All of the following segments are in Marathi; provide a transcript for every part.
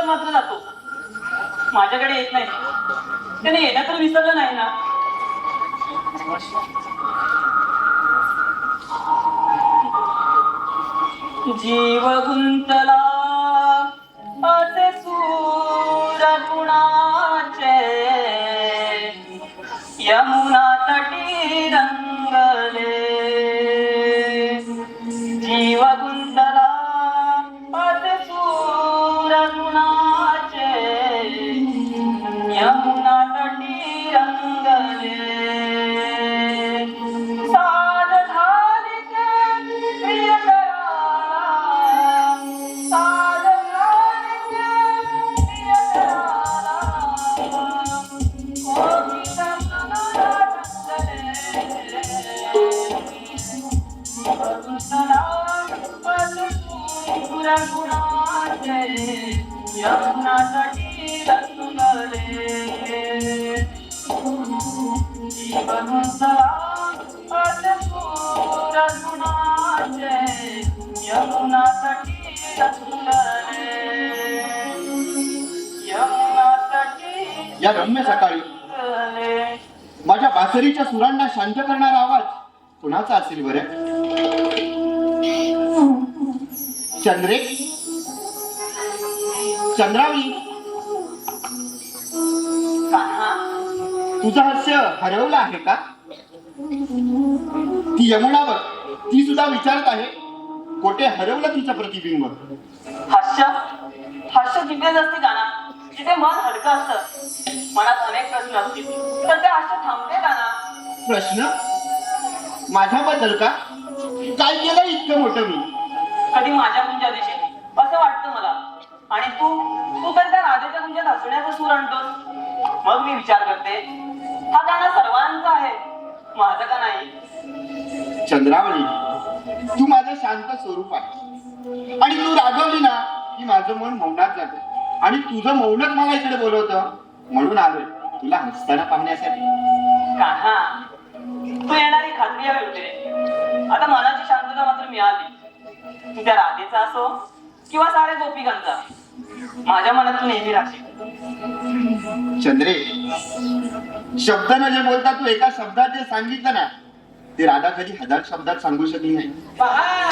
मात्र जातो, माझ्याकडे येत नाही. त्याने येणं तर विसरलं नाही ना? जीव गुंतला असे सूर गुणाचे, यमुना तटी रंगले. जीव गुंतला असे सूर गुणाचे, यमुना तटी रंगले. साध झाली ते प्रियकराला, साध झाली ते प्रियकराला. कोकिला मनाला रंगले, जीवगुंतला असे सूर गुणाचे, यमुना तटी रंगले. जीवगुंतला असे सूर गुणाचे, यमुना तटी रंगले. यमुना तटी या रम्य सकाळी रंगले. माझ्या बासरीच्या सुरांना शांत करणारा आवाज कुणाचा असेल बरे? चंद्रे, चंद्रावली, कान्हा, तुझं हास्य हरवलं आहे का? ती यमुना बघ, ती सुद्धा विचारत आहे कोठे हरवलं तिचं प्रतिबिंब. हास्य हास्य तिथेच असते काना, जिथे मन हलकं असतं. मनात अनेक प्रश्न असतील तर ते हास्य थांबते काना. प्रश्न माझ्याबद्दल का? काय केलं इतकं मोठं मी? कधी माझ्या गुंजा दिशेल असं वाटतं मला. आणि तू तू तर त्या राधेच्या गुंजात हसण्याचा सूर आणतोस. मग मी विचार करते, हा गाणं सर्वांचा आहे, माझं का नाही? चंद्रावली, तू माझं शांत स्वरूप आहे आणि तू रागवली ना की माझं मन मौनात जातं आणि तुझं मौनच मला इकडे बोलवतं. म्हणून आलोय तुला हसताना पाहण्यासाठी. कान्हा, तू येणारी खात्री हवी होती रे. आता मनाची शांतता मात्र मिळाली. तू त्या राधेचा असो किंवा साऱ्या गोपिकांचा, माझ्या मनात तू नेहमी राहशील. चंद्रे, शब्द न जे बोलता तू एका शब्दात जे सांगितलं ना ते राधा कधी 1000 शब्दात सांगू शकली नाही. पहा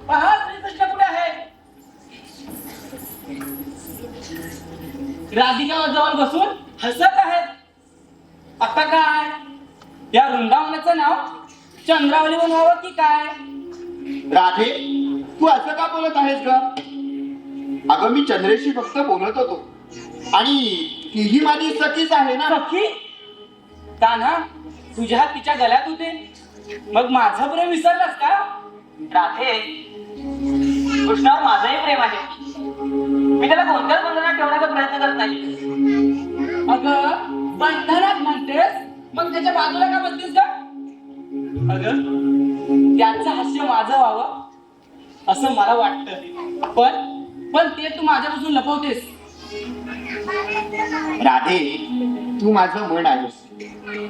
पहा, श्रीकृष्ण कुठे आहे? राधिका जवळ बसून हसत आहेत. आता काय या वृंदावनाचं नाव चंद्रावली बनवावं की काय? राधे, तू असं का बोलत आहेस ग? अगं मी चंद्रेशी फक्त बोलत होतो आणि तीही माझी सखीच आहे ना. सखी? कान्हा, तुझ्या हात तिच्या गळ्यात होते, मग माझं प्रेम विसरलास का? राधे, कृष्णावर माझंही प्रेम आहे. मी त्याला कोणत्याच बंधनात ठेवण्याचा प्रयत्न करत नाही. अगं बंधनात म्हणतेस, मग त्याच्या बाजूला का बसतीस का? अगं त्याचं हास्य माझं व्हावं असं मला वाटतं, पण ते तू माझ्यापासून लपवतेस. राधे, तू माझं मन आहेस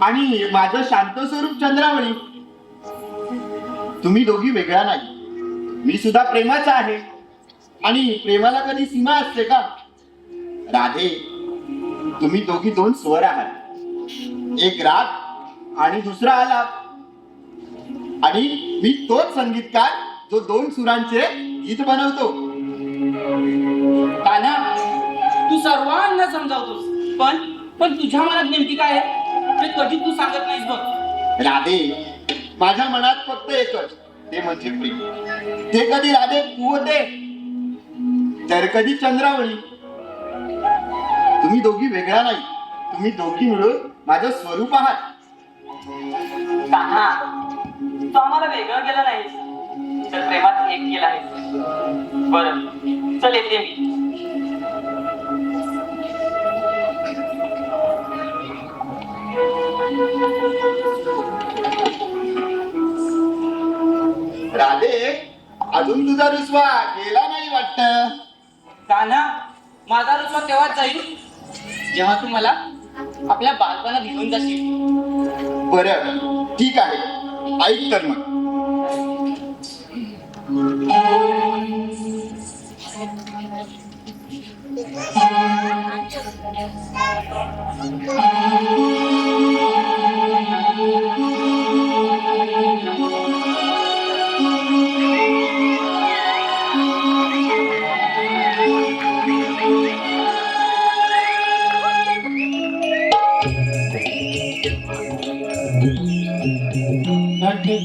आणि माझं शांत स्वरूप चंद्रावली. तुम्ही दोघी वेगळा नाही, मी सुद्धा प्रेमाचा आहे आणि प्रेमाला कधी सीमा असते का? राधे, तुम्ही दोघी दोन स्वर आहात, एक राग आणि दुसरा आलाप. आणि मी तोच संगीतकार जो दोन सुरांचे गीत बनवतो. कान्हा, तू सर्वांना समजावतोस, पण तुझ्या मनात नेमकी काय आहे? ते कधी तू सांगत नाहीस बघ. राधे, माझ्या मनात फक्त एकच, ते म्हणजे प्रेम. ते कधी राधे तू होते, तर कधी चंद्रावळी. तुम्ही दोघी वेगळा नाही, तुम्ही दोघी मिळून माझं स्वरूप आहात. कान्हा, तू आम्हाला वेगळं केलं नाहीस, तर प्रेमात एक केलं आहेस. बरं, चल येते मी. राधे, अजून तुझा रुसवा गेला नाही वाटत. कान्हा, माझा रुसवा तेव्हाच जाईल जेव्हा तू मला आपल्या बालपणात घेऊन जाशील. बरं, ठीक आहे, ऐक तर मग.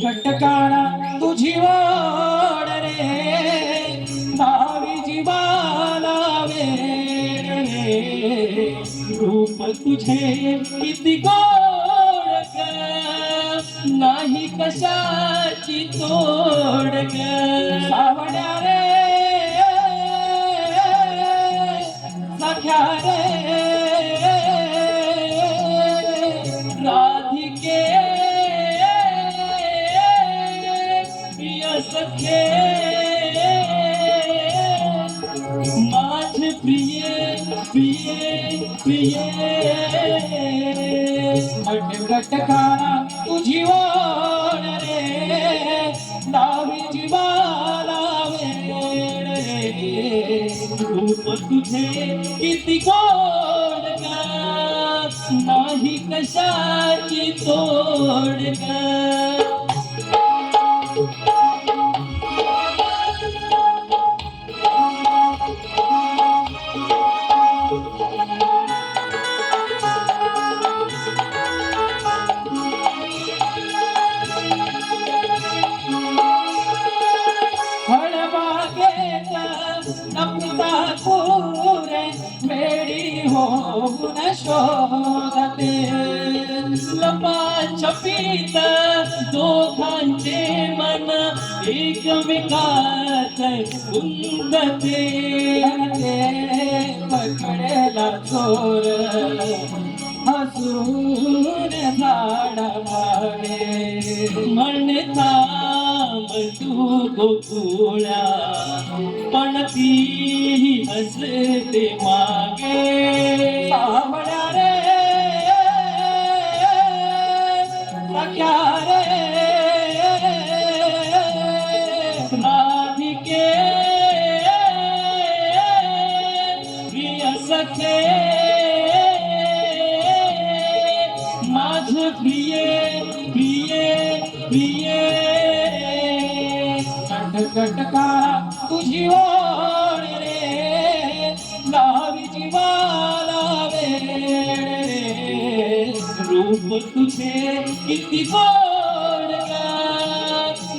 खटकाना तुझी वाड रे, नावी जीवाला वेड रे. रूप तुझे किती गोड ग, नाही कशाची तोड ग. सावड्या रे सख्या रे राधिके सखे माझ प्रिय प्रिय प्रिय. खटखटकाना तुझी वाड रे, नावी जीवाला वेड रे. रूप तुझे किती गोड ग, नाही कशाची तोड ग. मेरी होऊन शोधते, लपाछपीत दोघांचे मन एकमेकात गुंदते. पकडेला चोर हसून झाडा मागे, म्हणता तू गोकुळा पण ती हसते मागे. सावड्या रे सख्या रे राधिके प्रिय सखे माझ प्रिय प्रिय प्रिय. खटखटकारा तुझी ओढ रे, नावी जीवाला वेड रे. रूप तुझे किती गोड ग,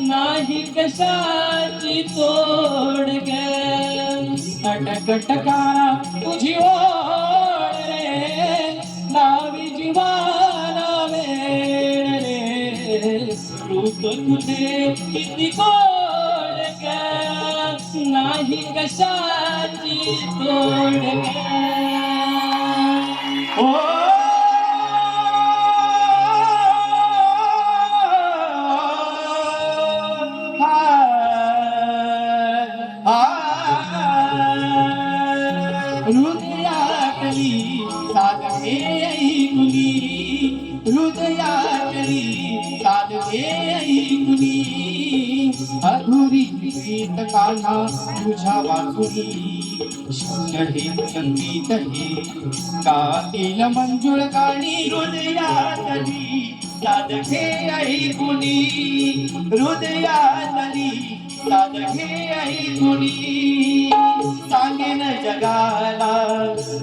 नाही कशाची तोड ग. खटखटकारा तुझी ओढ रे, नावी जीवाला वेड रे. रूप तुझे किती गोड ग, नाही कशाची तोड ग. ओ हृदयातली साधके ऐकुनी, हृदयातली साधके ऐकुनी. अधुरी गीत कान्हा तुझ्या वाचुनी, शून्य हे संगीत हे गातील मंजुळ गाणी. हृदयातली साधके ऐकुनी, हृदयातली साधके ऐकुनी सांगेन जगाला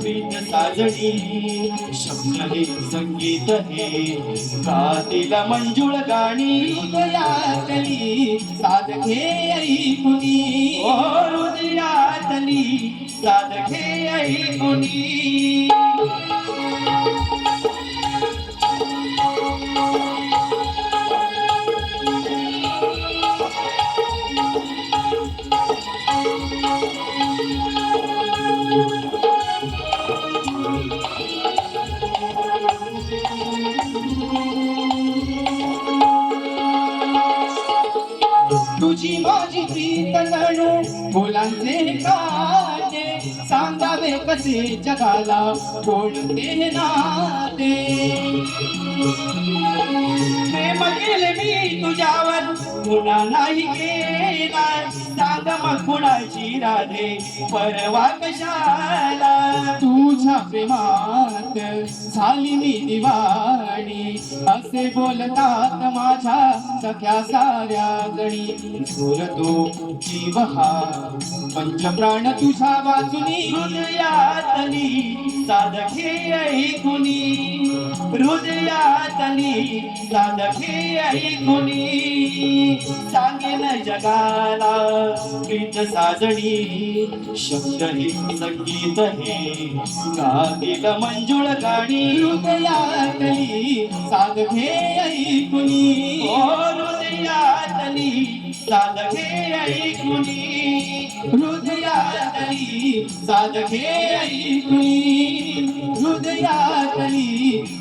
प्रीत साजणी शब्द हे संगीत हे गातील मंजुळ गाणी हृदयातली साधके ऐकुनी ओ हृदयातली साधके ऐकुनी तुझी माझी प्रीत जणू फुलांचे काटे सांगावे कसे जगाला कोणते नाते प्रेम केले मी तुझ्यावर पुन्हा नाही केला सांग मग कुणाची राधे परवा कशाला तुझ्या प्रेमात झाली मी दिवाणी असे बोलतात माझ्या सख्या साऱ्या जणी झुरतो जीव हा पंचप्राण तुझ्या वाचुनी हृदयातली साधके ऐकुनी हृदयातली साधके ऐकुनी सांगेन जगाला प्रीत साजणी शब्द हे संगीत हे गातील मंजुळ गाणी हृदयातली साधके ऐकुनी ओ हृदयातली साधके ऐकुनी हृदयातली साधके ऐकुनी हृदयातली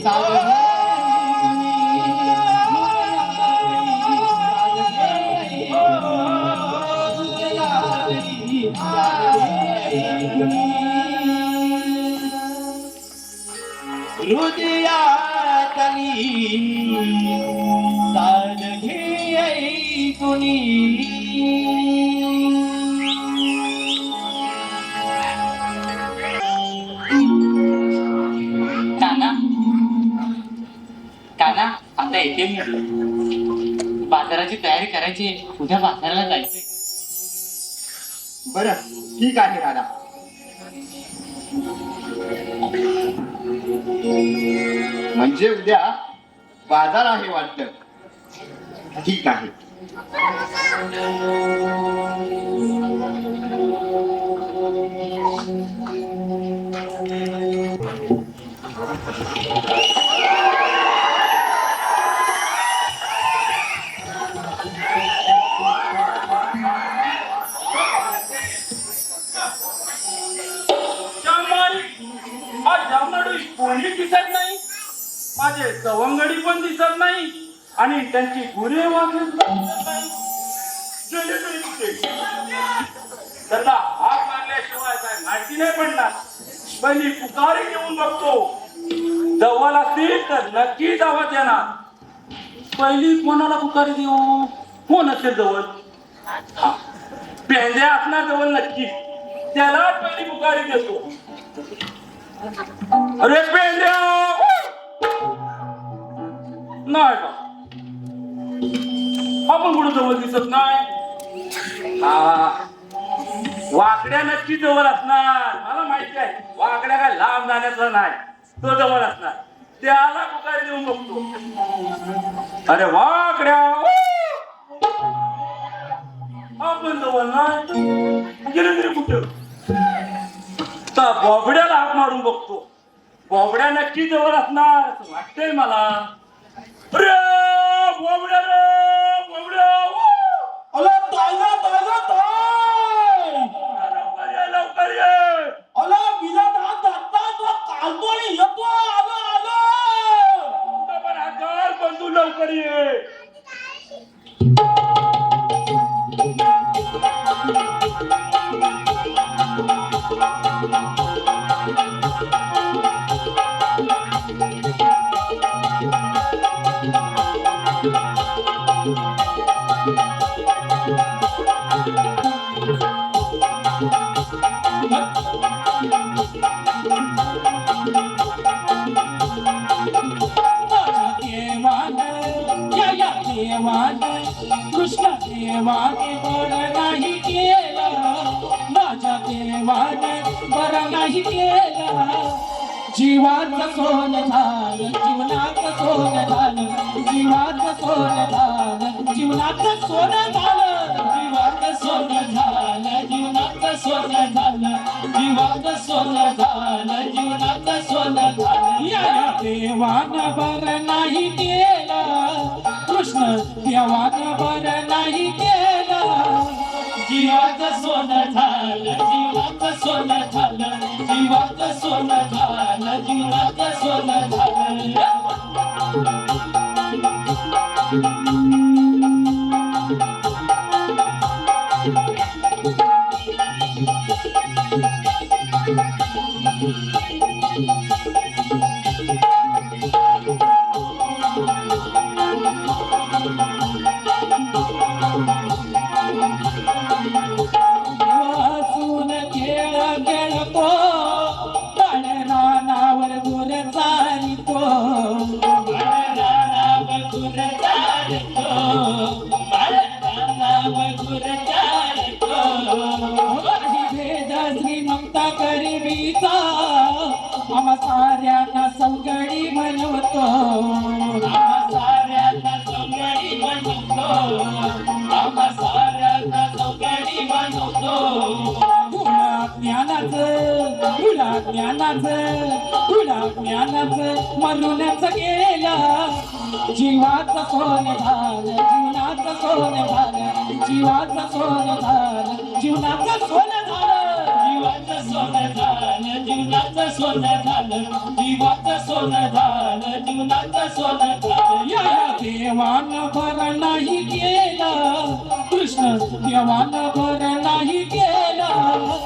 साधके हृदयातली साधके ऐकुनी काना काना आता येते मी बाजाराची तयारी करायची उद्या बाजाराला जायचंय बरं ठीक आहे राधा. म्हणजे उद्या बाजार आहे वाटतं. ठीक आहे. कोणी दिसत नाही माझे सवंगडी पण दिसत नाही आणि त्यांची गुरे वाजत नाही. त्याला हात मारल्याशिवाय काय माहिती नाही पडणार. पहिली पुकारी घेऊन बघतो जवळ असतील तर नक्की आवाज येणार. पहिली कोणाला पुकारी देऊ कोण असेल जवळ पेंद्या असणार जवळ नक्की त्याला पहिली पुकारी देतो. अरे पेंड्या नाही का आपण कुठं जवळ दिसत नाही. वाकड्या नक्की जवळ असणार मला माहिती आहे. वाकड्या काय लांब जाण्याचा नाही तो जवळ असणार त्याला पुकारी देऊन बघतो. अरे वाकड्या आपण जवळ नाही गेले तरी कुठं बोबड्याला हात मारून बघतो. बोबड्या नक्की जवळ असणार असं वाटतंय मला. अरे बोबड्या रे बोबड्या अला ताजा ताजा ताय लवकर ये लवकर ये. अला बिला हात धरता तो कालतो आणि येतो. आलो आलो पण हात बंधू लवकर ये. कृष्ण देवाने बर नाही केलं, माझ्या देवाने बर नाही केलं. जीवाचं सोन झालं, जीवनाचं सोन झालं, जीवाचं सोन झालं, जीवनाचं सोन झालं, जीवाचं सोन झालं, जीवनाचं सोन झालं, जीवाचं सोन झालं, जीवनाचं सोन झालं. या देवानं बर नाही केलं, कृष्ण देवानं बर नाही केलं. जीवाचं सोन झालं, जीवाचं सोन झालं, जीवाचं सोन झालं, जीवाचं सोन झालं. वासून खेळ खेळतो, रानावर दूर चालतो, रानावर दूर चालतो, रानावर दूर चालतो. ही भेद श्रीमंता गरिबीचा आम्हा साऱ्यांना सवगडी बनवतो, आम्हा साऱ्यांना सवगडी बनवतो, आम्हा साऱ्यांना सवगडी बनवतो. तुला ज्ञानाचं, तुला ज्ञानाचं, तुला ज्ञानाचं मरूनच गेलं. जीवाचं सोन झालं, जीवनाचं सोन झालं, जीवाचं सोन झालं, जीवनाचं सोन झालं, जीवाचं सोन झालं, जीवनाचं सोन झालं, जीवाचं सोन झालं, जीवनाचं सोन झालं. या देवानं बर नाही केलं, कृष्ण देवानं बर नाही केलं.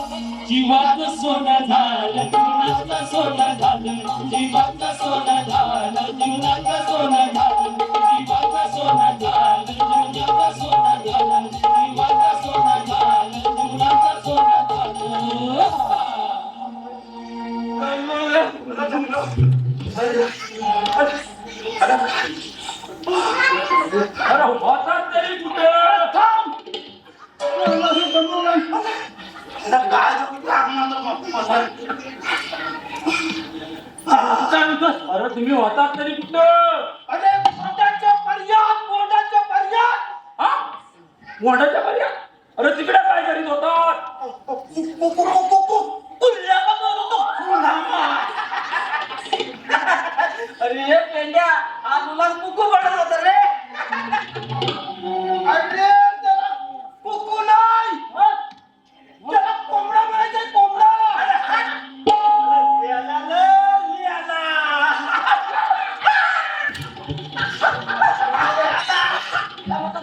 जीवाचं सोन झालं, जीवनाचं सोन झालं, जीवाचं सोन झालं, जीवनाचं सोन झालं, जीवाचं सोन झालं, जीवनाचं सोन झालं, जीवाचं सोन झालं, जीवनाचं सोन अरे होता तरी कुठे अरे तुम्ही होता तरी कुठं? अरे पोटाच्या पर्यात, पोटाच्या पर्यात. हा मोठाच्या पर्या अरे तिकडे काय करीत होतात? अरे पेंड्या आज तुला कुकू पडत होत रे. अरे त्याला कुकू नाही, त्याला कोंबडा म्हणायचा, कोंबडा.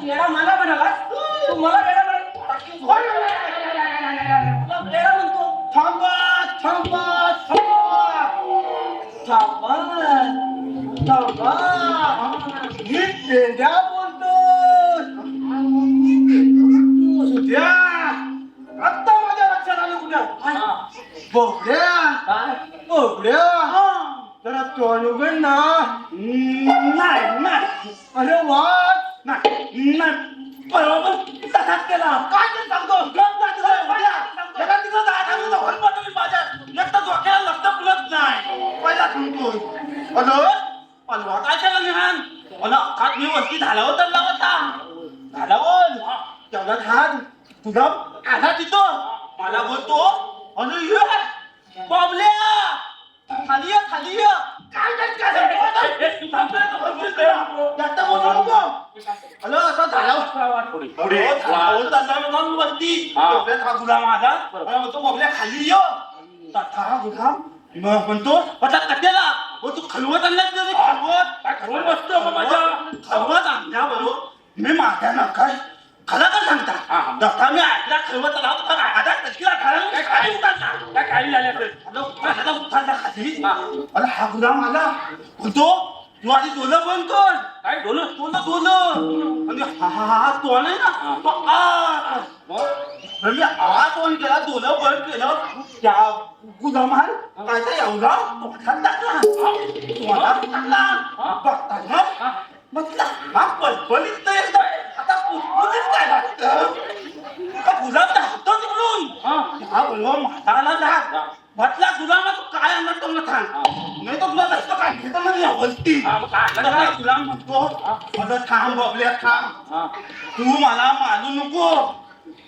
वेळा मला म्हणाला तू मला वेळा वेळा म्हणतो. थांबा थांबा थांबा थांबा थांबा. मी पेंड्या बोलतो. सुद्या आत्ता माझ्या लक्षात आलं कुठं. बोबड्या काय बोबड्या जरा तोंड उघड ना. नाही नाही. अरे वाच नाही. बरोबर तसाच केला. काय ते सांगतो गप ना तुझं बोबड्या. जरा तिथं जायचं होईल पाठवली माझ्या एकटा डोक्याला लक्ष फुलत नाही. पहिला सांगतोय. हॅलो अलवा काय केला निहान. मला हात मी वरती झाल्यावर तर लावता झाल्यावर तेवढ्यात हात तुझा आला तिथं मला बोलतो आणि ये बाबल्या खाली ये खाली ये. काय हॅलो असं झालं पुढे वरती हा गुलाम माझा मला म्हणतो बाबल्या खाली ये. तथा गुलाम मग म्हणतो आता कट्याला हो तू खलवत आणला खलवत काय खरवून बसतो मग माझ्या खलवत आणल्या बरोबर मी माझ्या नका खला का सांगता दत्ता मी ऐकला खलवत आला होता आता तसला काय खाली काय काही झाले असेल? आता उठायला खाली अरे हा गुलाम आला म्हणतो तू आधी डोलं बंद कर. काय डोलं डोलं डोलं आणि हा हा हा तो नाही ना तो आ मी आत ऑन केला डोलं बंद केलं त्या गुलामाल काय काय एवढा तोंडात टाकला तोंडात टाकला बघताना म्हटलं हा पलपलीत तर एकदम आता कुठून राग म्हटला तुला मग तू काय आणणार तो मला थांब नाही तर तुला रस्ता काय घेतो ना बोलती मग काय आणलं काय? तुला म्हणतो माझं थांब बबल्या थांब हा. तू मला मारू नको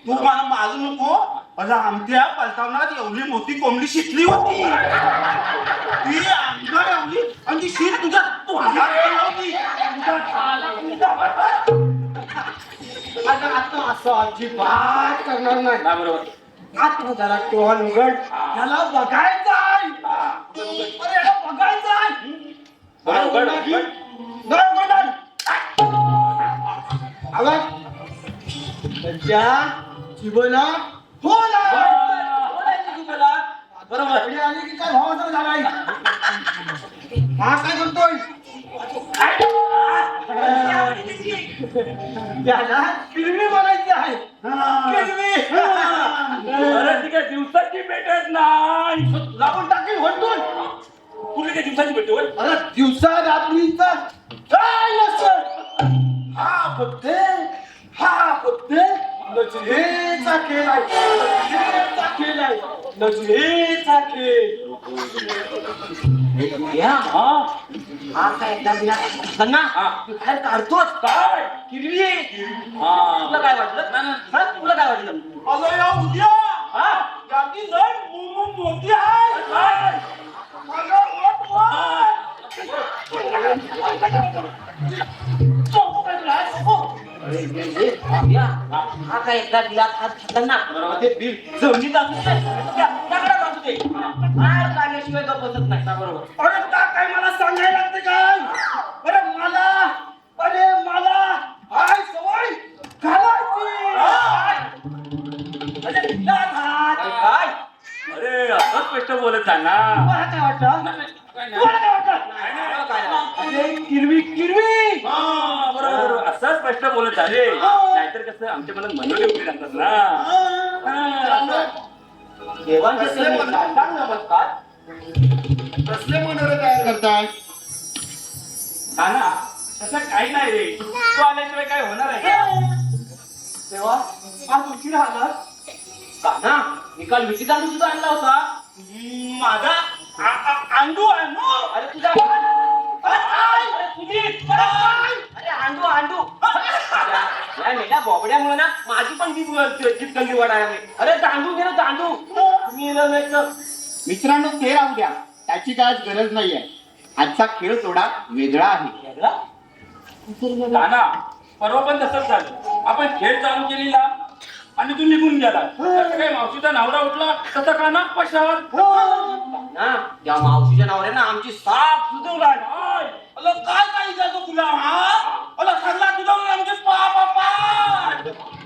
तू मला मारू नको अगं आमच्या पलतावनात एवढी मोठी कोंबडी शिकली होती ती अंगावर लावली आणि ती शीट तुझ्या तोंडात लावली अगं आता असं अजिबात करणार नाही हा, बरोबर आता जरा टोहन उघड याला बघायचं आहे अरे याला बघायचं आहे बरं, उघड, उघड. उघड, उघड. अगं त्याच्या जीवनात हो ना बरोबर एवढी आली की काय भावाचा झालाय हा काय करतोय त्याला किरवी बनायची आहे किरवी अरे ती काय दिवसाची भेटत नाही लावून टाकी म्हणतोय तुला काय दिवसाची भेटतो होय? अरे दिवसा रात्रीचा काय नसत हा फक्त नजरेचा खेळ आहे नजरेचा खेळ आहे नजरेचा खेळ हा हा काय एकदा दिला ना हा. तू बाहेर काढतोच काय किरवी हा तुला काय वाटलं हा तुला काय वाटलं अगं या उद्या हा याची लय मोठी आहे काय? अगं वट हा काय एकदा दिला हात खतरनाक बरोबर ते बिल जमिनीत असू दे दगडात असू दे बाहेर काढल्याशिवाय गप बसत नाही बरोबर अरे का काय मला सांगायला लागते काय अरे मला हाय सवय घालायची अरे दिला हात. काय अरे असं स्पष्ट बोलत जा ना तुम्हाला काय वाटतं तुम्हाला काय वाटतं नाही, नाही, काय नाही. अरे किरवी किरवी हा, बरोबर बरोबर. असं स्पष्ट बोलत झाले नाहीतर कसं आमच्या मनात मनोरे उभी राहतात ना हा. देवांचे कसले सगळे मन- सांग नमस्कार कसले मनोरे तयार करताय नाना तसं काही नाही रे तू आल्याशिवाय काय होणार आहे का? तेव्हा आज उशीर आला काना मी काल विचिता सुद्धा आणला होता माझा अंडू आणू अरे तुझा अरे तुझी अरे आंडू आंडू या मेल्या बोबड्यामुळे ना माझी पण जीप गल्ली वाढायला अरे दांडू गेलो दांडू मी येलो नाही तर. मित्रांनो ते राहू द्या त्याची काय आज गरज नाहीये आजचा खेळ थोडा वेगळा आहे वेगळा? नाना परवा पण तसंच झालं आपण खेळ चालू केलेला आणि तू निघून गेला तसं काय मावशीचा नावडा उठला तसं का ना पशावर ना त्या मावशीच्या नावाने ना आमची साफ सुधवला अरे काय काय जातो तुला हा अरे सगळा तुझा आमचे पाप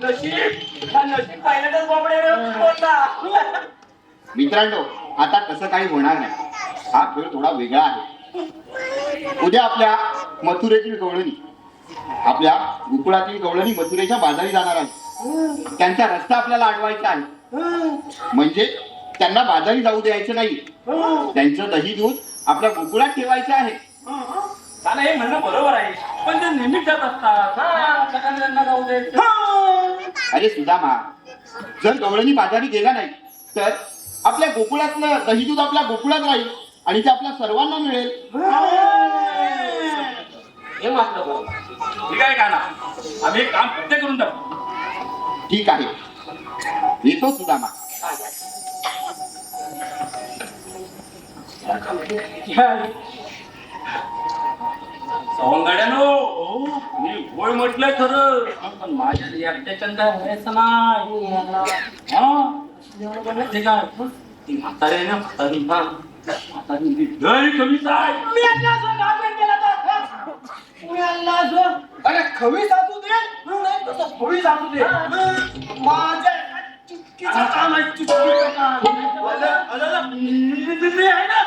नशीब हा नशीब पाहिलं बोबडे होता मित्रांनो आता तसं काही होणार नाही हा खेळ थोडा वेगळा आहे उद्या आपल्या मथुरेतील गवळणी आपल्या गोकुळातील गवळणी मथुरेच्या बाजारी जाणार आहे त्यांचा रस्ता आपल्याला अडवायचा आहे म्हणजे त्यांना बाजारी जाऊ द्यायचं नाही त्यांचं दही दूध आपल्या गोकुळात ठेवायचं आहे नाना हे म्हणणं बरोबर आहे पण ते नेहमीच जात असतात हा, सगळ्यांना त्यांना जाऊ दे अरे सुदामा जर गवळणी बाजारी गेला नाही तर आपल्या गोकुळातलं दही दूध आपल्या गोकुळात राहील आणि ते आपल्या सर्वांना मिळेल हे मात्र बरोबर ठीक आहे का ना आम्ही एक काम फक्त करून टाकू ठीक आहे येतो सुदामा सवंगड्यानो मी होय म्हटलंय खरं पण माझ्या एकट्याच्या काय व्हायचं नाही हा ते काय ती म्हातारी आहे ना म्हातारी म्हातारी लय कमीच आहे अरे खवी साधू दे नाही तसं खवी साधू दे माझ्या चुटकीचं काम आहे चुटकीचं काम मी आहे ना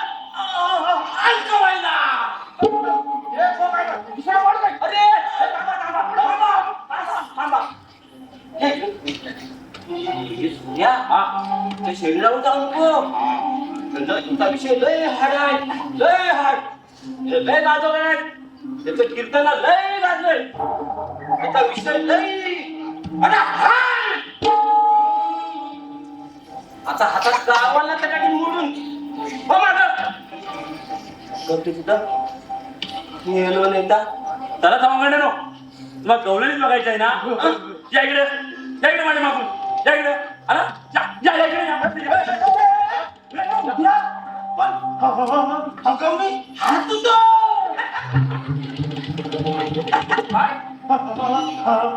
ऐकवायला दुसरा वाढ काय अरे थांबा थांबा थांबा सूर्या ते शेरी लावून जाऊ नको तुमचा विषय लय हाड आहे लय हाड लय गाजवलाय त्याचं कीर्तन लय गाजलंय त्याचा विषय लय अरे आता हातात गावाला तर काही मोडून हो माग करते तिथं गेलो नेता त्याला थांबा नो तुला गवळणीच बघायचं आहे ना या इकडे माझ्या मागून या इकडे आला या इकडे हात तुझा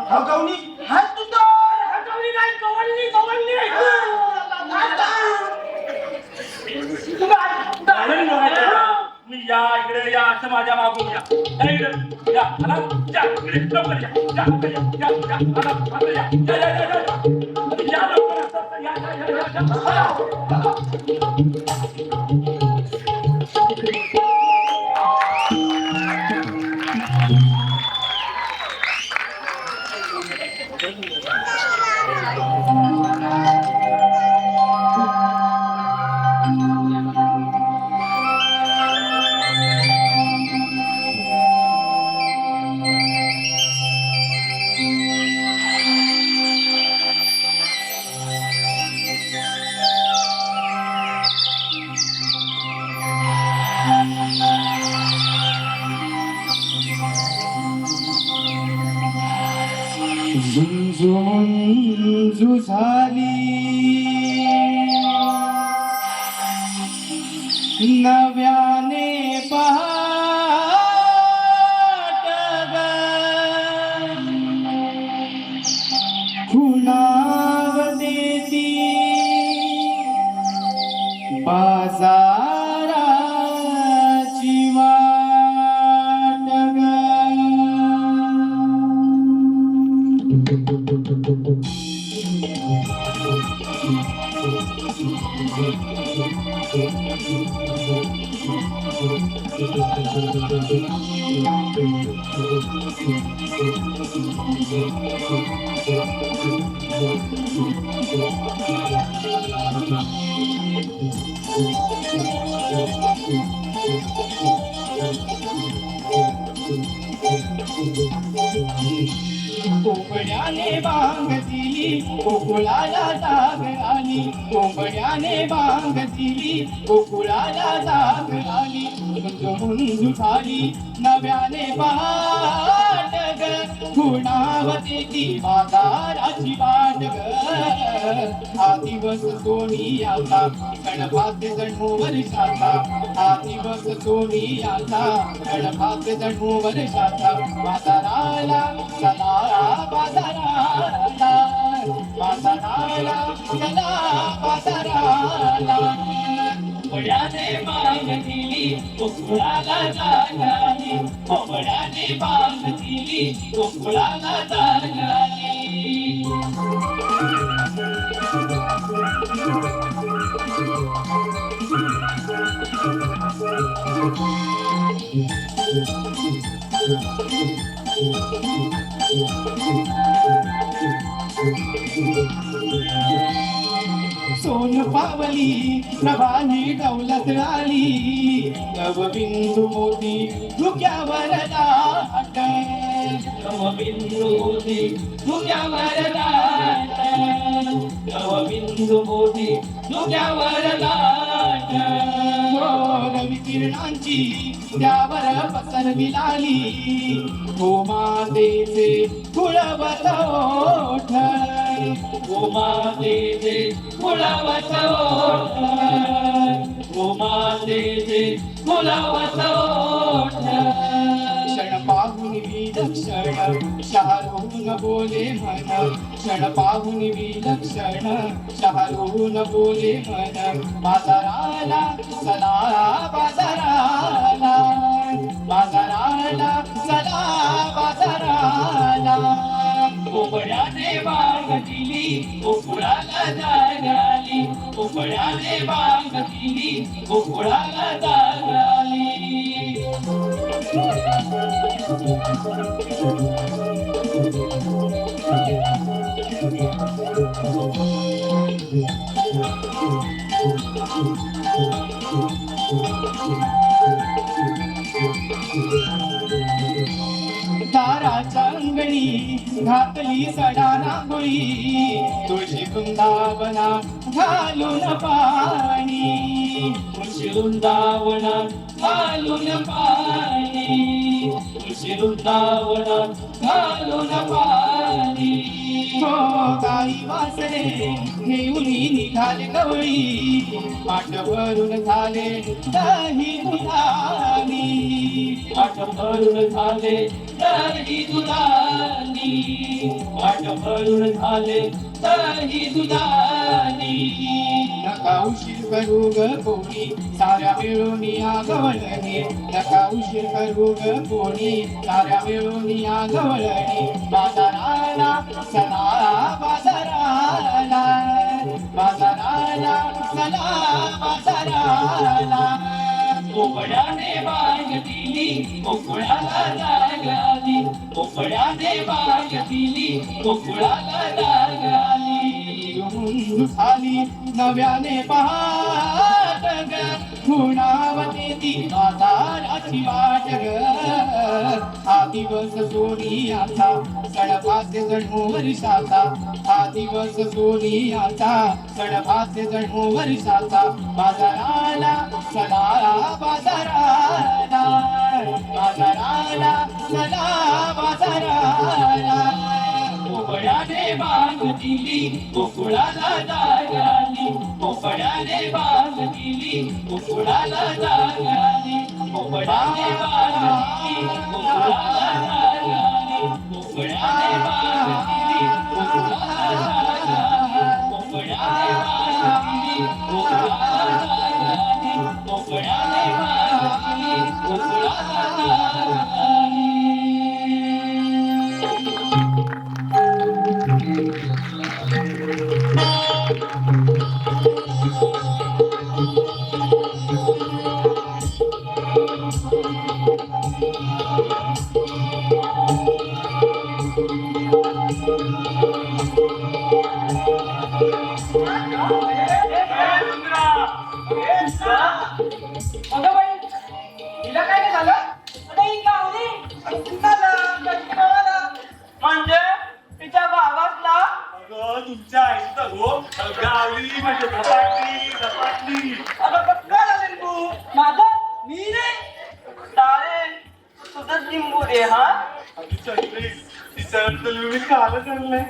हगवणी हात तुझा हगवणी नाही गवळणी गवळणी बघायचं ना मी या इकडे या असं माझ्या मागून या इकडे या आला या इकडे लवकर या आला या लवकर झुंझुंझु झाली नव्याने पहाट ग खुणावतेती बाजाराची वाट ग कोंबड्याने बांग दिली गोकुळाला जाग आली कोंबड्याने बांग दिली गोकुळाला जाग आली झुंझुंझु झाली नव्याने पहाट ग खुणावतेती बाजाराची वाट ग हा दिवस सोनी आला गणपाते जणू वर्षाचा हा दिवस सोनी आला गणपाते जणू वर्षाचा बाजाराला चला बाजाराला बाजाराला चला बाजाराला कोंबड्याने बांग दिली गोकुळाला जाग आली कोंबड्याने बांग दिली गोकुळाला जाग आली सोन पावली प्रभानी दौलत आली नवबिंदू मोती धुक्यावर लाट नवबिंदू मोती धुक्यावर लाट नवबिंदू मोती धुक्यावर लाट रवी किरणांची त्यावर पसरवी लाली गोमातेचे कुळवत ओठ गोमातेचे कुळवत ओठ गोमातेचे कुळवत ओठ क्षण पाहून विलक्षण शहरून बोले मन क्षण पाहून विलक्षण शहरून बोले मन बाजाराला चला बाजाराला बाजाराला चला बाजाराला कोंबड्याने बांग दिली गोकुळाला जाग आली कोंबड्याने बांग दिली गोकुळाला जाग आली दाराच्या अंगणी अंगणी घातली सडा रांगोळी तुळशी वृंदावना घालून पाणी तुळशी वृंदावना घालून पाणी तुळशी वृंदावना घालून पाणी हो गाई वासरे घेऊन निघाले गवळी पाठ भरून झाले दही दुधानी पाठ भरून झाले दही दुधानी पाठ भरून झाले दही दुधानी नका उशीर करू ग कोणी साऱ्या मिळून या गवळणी नका उशीर करू ग कोणी साऱ्या मिळून या गवळणी बाजाराला चला बाजाराला बाजाराला चला बाजाराला कोपड्याने बाग दिली कोकुळाला जाग आली कोपड्याने बाग दिली कोकुळाला जाग आली मुंज झाली नव्याने पहाट ग खुणावते ती बाजाराची वाट ग हा दिवस सोनियाचा सडभाचे जणू वर्षाचा हा दिवस सोनियाचा सडभाचे जणू वर्षाचा बाजाराला चला बाजाराला बाजाराला चला बाजाराला कोपड्याने बाग दिली कोकुळाला जाग आली कोपड्याने बाग दिली कोकुळाला जाग आली कोपड्याने बाग दिली कोकुळाला जाग आली कोपड्याने बाग दिली कोकुळाला जाग आली कोपड्याने बाग दिली कोकुळाला जाग आली कोपड्याने बाग दिली कोकुळाला जाग आली अगं बाई, हिला काय नाही झालं? अगं ही गावली. आणि कुणाला? गणपती बाबाला. म्हणजे तिच्या बाबाला. अगं तुमच्या आईचं हो गावली म्हणजे झपाटली झपाटली. अगं बघ काय झालं तू? माझं? मी नाही. तारे, तुझं लिंबू रे हा? तिचं तुम्ही काल चाललंय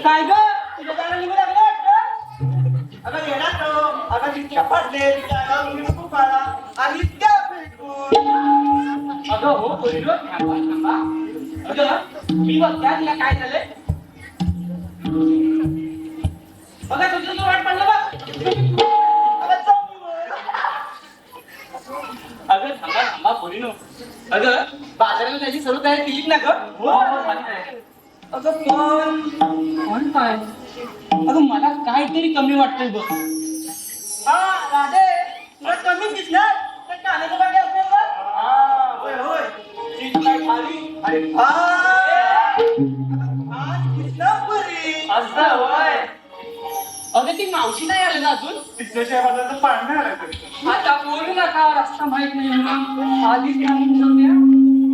काय ग? तुझ्या दाराला लिंबू लागलं वाटतं? अगं येणार तो. अगं तिच्या पडले तिच्या अंगावर लिंबू काढा आणि त्या फेकून. अगं हो बोललो थांबा थांबा. अगं मी बघ त्या तिला काय झालंय बघा तुझं वाट पडलं बघ. अगं चौकीवर. अगं थांबा थांबा बोलिनो. अगं बाजाराला त्याची सर्व तयारी केली ना ग? हो झाली आहे. अगं पण काय अगं मला काहीतरी कमी वाटतंय बघ. हा राधे तुला कमी दिसणार तर कानाच्या बागे असेल बघ. हा होय होय ती काय खाली अरे असं होय. अगं ती मावशी नाही आली ना अजून. तिच्याशिवाय माझं पाणी नाही आलं. आता बोलू नका रस्ता माहित नाही म्हणून आधीच त्या मुलांना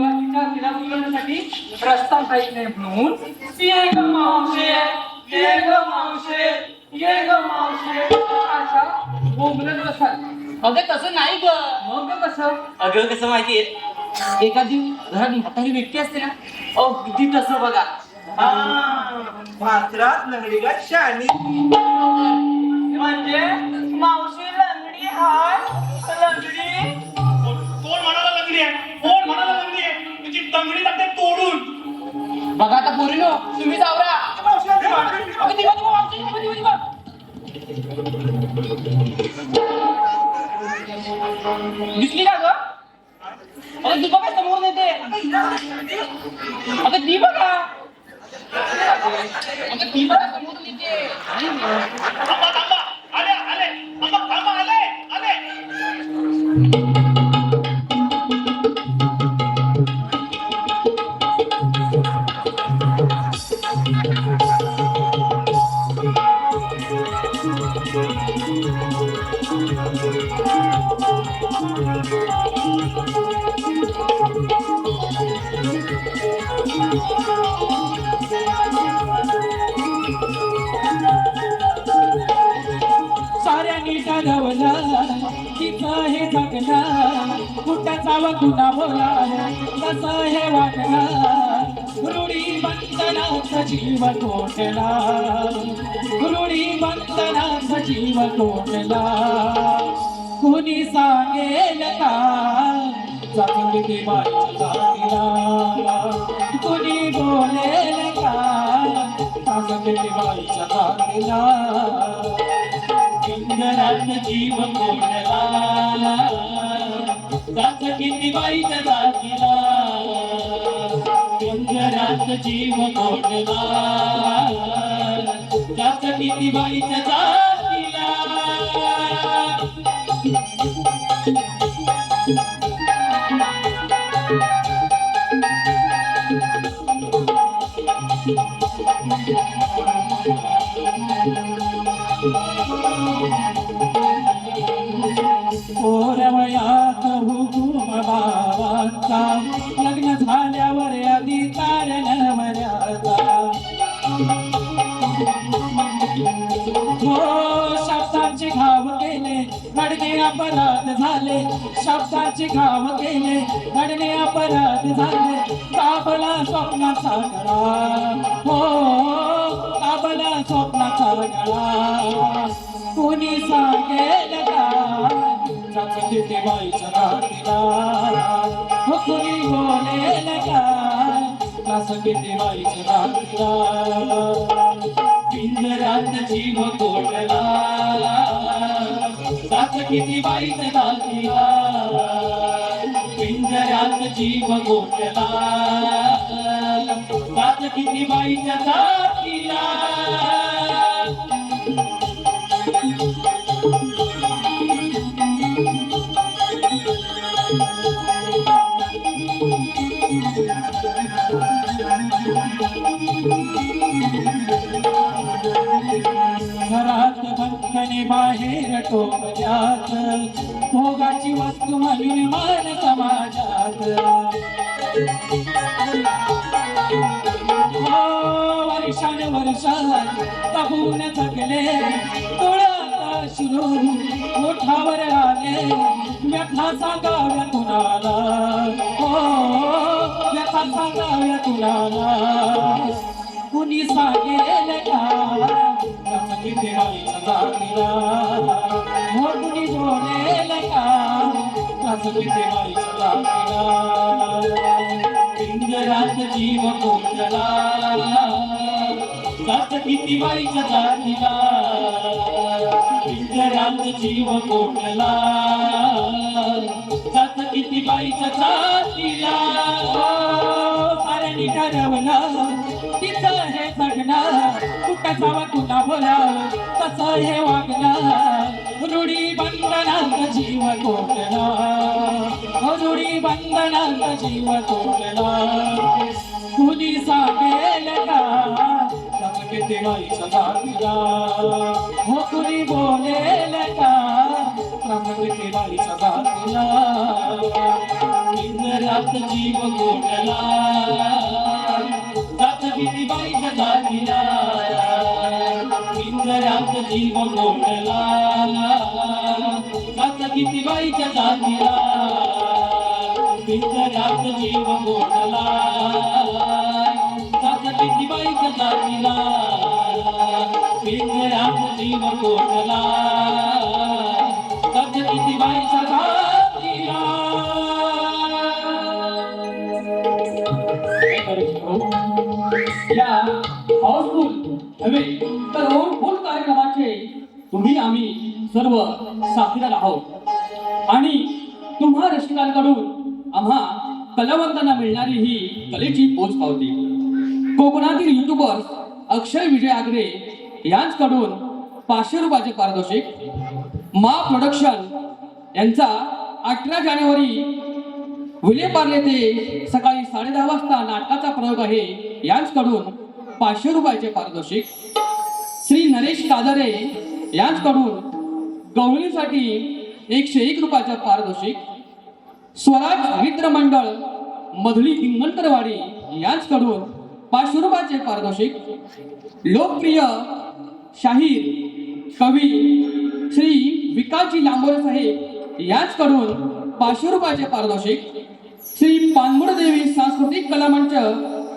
बाकीच्या तिला बोलवण्यासाठी रस्ता माहित नाही म्हणून ये ग मावशे ये ग मावशे ये ग मावशे अशा बोंबलत बसतात. अगं तसं नाही ग. मग कसं? अगं कसं माहितीये एखादी घरात म्हातारी व्यक्ती असते ना अगदी तसं बघा. भात्रात लंगडीला शाणी म्हणजे मावशी लंगडी हाय लंगडी. कोण म्हणाला लंगडी आहे कोण म्हणाला लंगडी आहे तुझी लंगडी टाकते तोडून. बघा आता पोरीनो तुम्ही जावरा. अगं दिवा दिवा मावशी दिवा दिवा दिवा. दिसली का ग? अगं ती बघा समोर नेते. अगं ती बघा अगं ती बघा समोर नेते. थांबा थांबा आले आले थांबा थांबा आले आले. साऱ्यांनी ठरवलं तिचं हे जगलं कुठं जावं कुणा बोला तसं हे वाटलं रूढी बंधनाचा जीव तोडला रूढी बंधनाचा जीव तोडला कुणी सांगेल का जाती बाईच्या जातीला कुणी बोलेल का जाती बाईच्या जातीला पिंजरात जीव कोंडला जात किती बाईच्या जातीला पिंजरात जीव कोंडला जात किती बाईच्या जातीला पोरवयात हुकूम बाबांचा लग्न झाल्यावर अधिकार नवऱ्याचा हो शब्दांचे घाव केले घडणे अपराध झाले शब्दांचे घाव केले घडणे अपराध झाले काबला स्वप्नाचा गळा हो काबला स्वप्नाचा गळा कोणी सांगेल का किती बाईच्या रातीला हो कोणी बोलेल का किती बाईच्या रातीला पिंजरात जीव कोंडला जात किती बाईच्या रातीला पिंजरात जीव कोंडला जात किती बाईच्या रातीला घरात बंधने बाहेर टोमल्यात भोगाची वस्तू म्हणून मान समाजात वर्षानुवर्षात तबून थकले डोळ्यात अश्रू ओठावर आले व्यथा सांगाव्या कुणाला हो व्यथा सांगाव्या कुणाला कुणी सांगेल का किती बाईच्या जातीला हो कुणी बोलेल का किती बाईच्या जातीला पिंजरात जीव कोंडला जात किती बाईच्या जातीला पिंजरात जीव कोंडला जात किती बाईच्या जातीला साऱ्यांनी ठरवलं तिचं हे जगणं कुठं जावं कुणा बोला तसं हे वागणं रूढी बंधनात जीव कोंडला रूढी बंधनात जीव कोंडला कुणी सांगेल का किती बाईच्या जातीला हो कुणी बोलेल का किती बाईच्या जातीला पिंजरात जीव कोंडला जात किती बाईच्या जातीला पिंजरात जीव कोंडला जात किती बाईच्या जातीला पिंजरात जीव कोंडला जात किती बाईच्या जातीला पिंजरात जीव कोंडला जात किती बाईच्या जातीला या हाऊसफुल नव्हे तर ओळखून कार्यक्रमाचे तुम्ही आम्ही सर्व साथीदार आहोत आणि तुम्हा रसिकांकडून आम्हा कलावंतांना मिळणारी ही कलेची पोच पावती कोकणातील युट्यूबर्स अक्षय विजय आगरे यांच्याकडून 500 रुपयाचे पारितोषिक मा प्रोडक्शन यांचा 18 जानेवारी विलेपार्ले ते सकाळी 10:30 वाजता नाटकाचा प्रयोग आहे यांच्याकडून 500 रुपयाचे पारितोषिक श्री नरेश कादरे यांच्याकडून गवळीसाठी 101 रुपयाचे पारितोषिक स्वराज मित्र मंडळ मधली हिंगणकरवाडी यांच्याकडून 500 रुपयाचे पारितोषिक, लोकप्रिय शाहीर कवी श्री विकासजी लांबोरे साहेब यांच्याकडून 500 रुपयाचे पारितोषिक, श्री पानमुडदेवी सांस्कृतिक कला मंच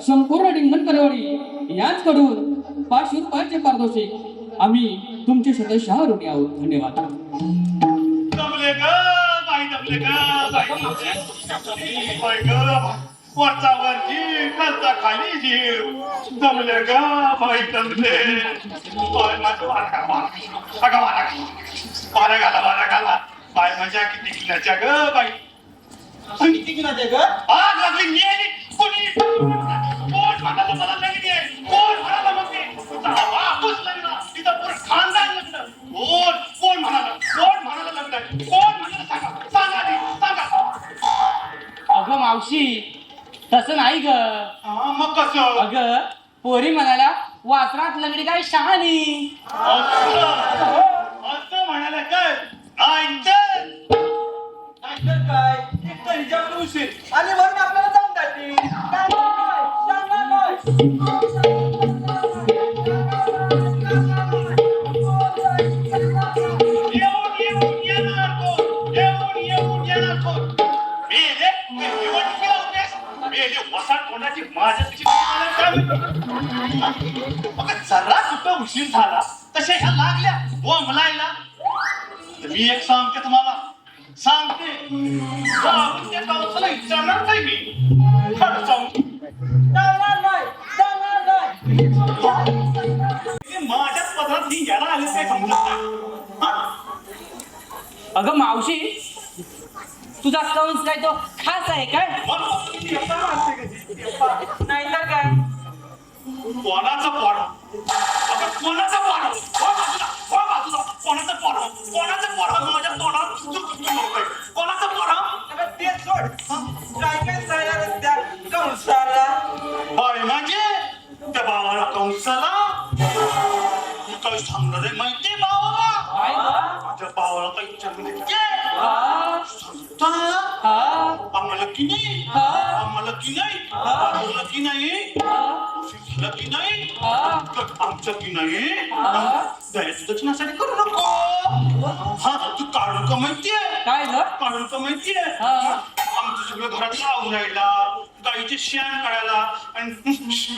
संपूर्ण डिंगण करवडी यांच्याकडून 500 रुपयाचे पारितोषिक आम्ही तुमचे शतशः ऋणी आहोत. धन्यवाद. दमले ग बाई, दमले ग बाई, बाई ग वरचा वरची खालचा खाली जीव, दमले ग बाई, दमले बाय. माझं वारा घाला बाय. मजा किती किनाच्या ग बाई, किती किनाच्या ग. आग लागली नेली कोणी, कोण म्हणाला मला लागली आहे, कोण म्हणाला मग ते वापस लागला तिथं पुरं खानदान लागलं. कोण म्हणाला लागलं, कोण म्हणाला सांगा आधी, सांगा. अगं मावशी तसं नाही ग. मग कसं अगं पोरी म्हणाला वासरात लंगडी काय शहाणी. असं म्हणाला काय, नाहीतर काय एक तर हिच्यावर उशीर आणि म्हणून आपल्याला दम जाते. येऊन येणार कोण. मेले निवडणुकीला उद्देश, मेले वसाट कोणाची माझ्या जरा कुठं उशीर झाला तसे ह्या लागल्या बोंबलायला. तर मी एक सांगते तुम्हाला, सांगते जाऊन त्या गावचं विचारणार नाही मी. खरं सांगू माझ्याच पदरात मी याला आले काय समजत नाही. अगं मावशी तुझा कंस काय तो खास आहे काय. नाहीतर काय. कोणाचं पोर, कोणाचं पोर माझ्या तोंडात कोणाचं पोर. ते सोड, काय जायला त्या कंसाला बाय, म्हणजे त्या भावाला कंसाला काय सांगणार आहे माहिती भावाला. काय गं? माझ्या भावाला काही विचारलं हा? सांगता हा? आम्हाला की नाही, हा? आम्हाला की नाही, आम्हाला की नाही, शिक्षला की नाही, आमच्या की नाही. दयाची दक्षिणासाठी करू नको. हा तू काढून का माहितीये, काय ग? काढून का माहितीये. हा. आमचं सगळं घरात लावून राहिला, गाईचे शेण काढायला आणि म्हशी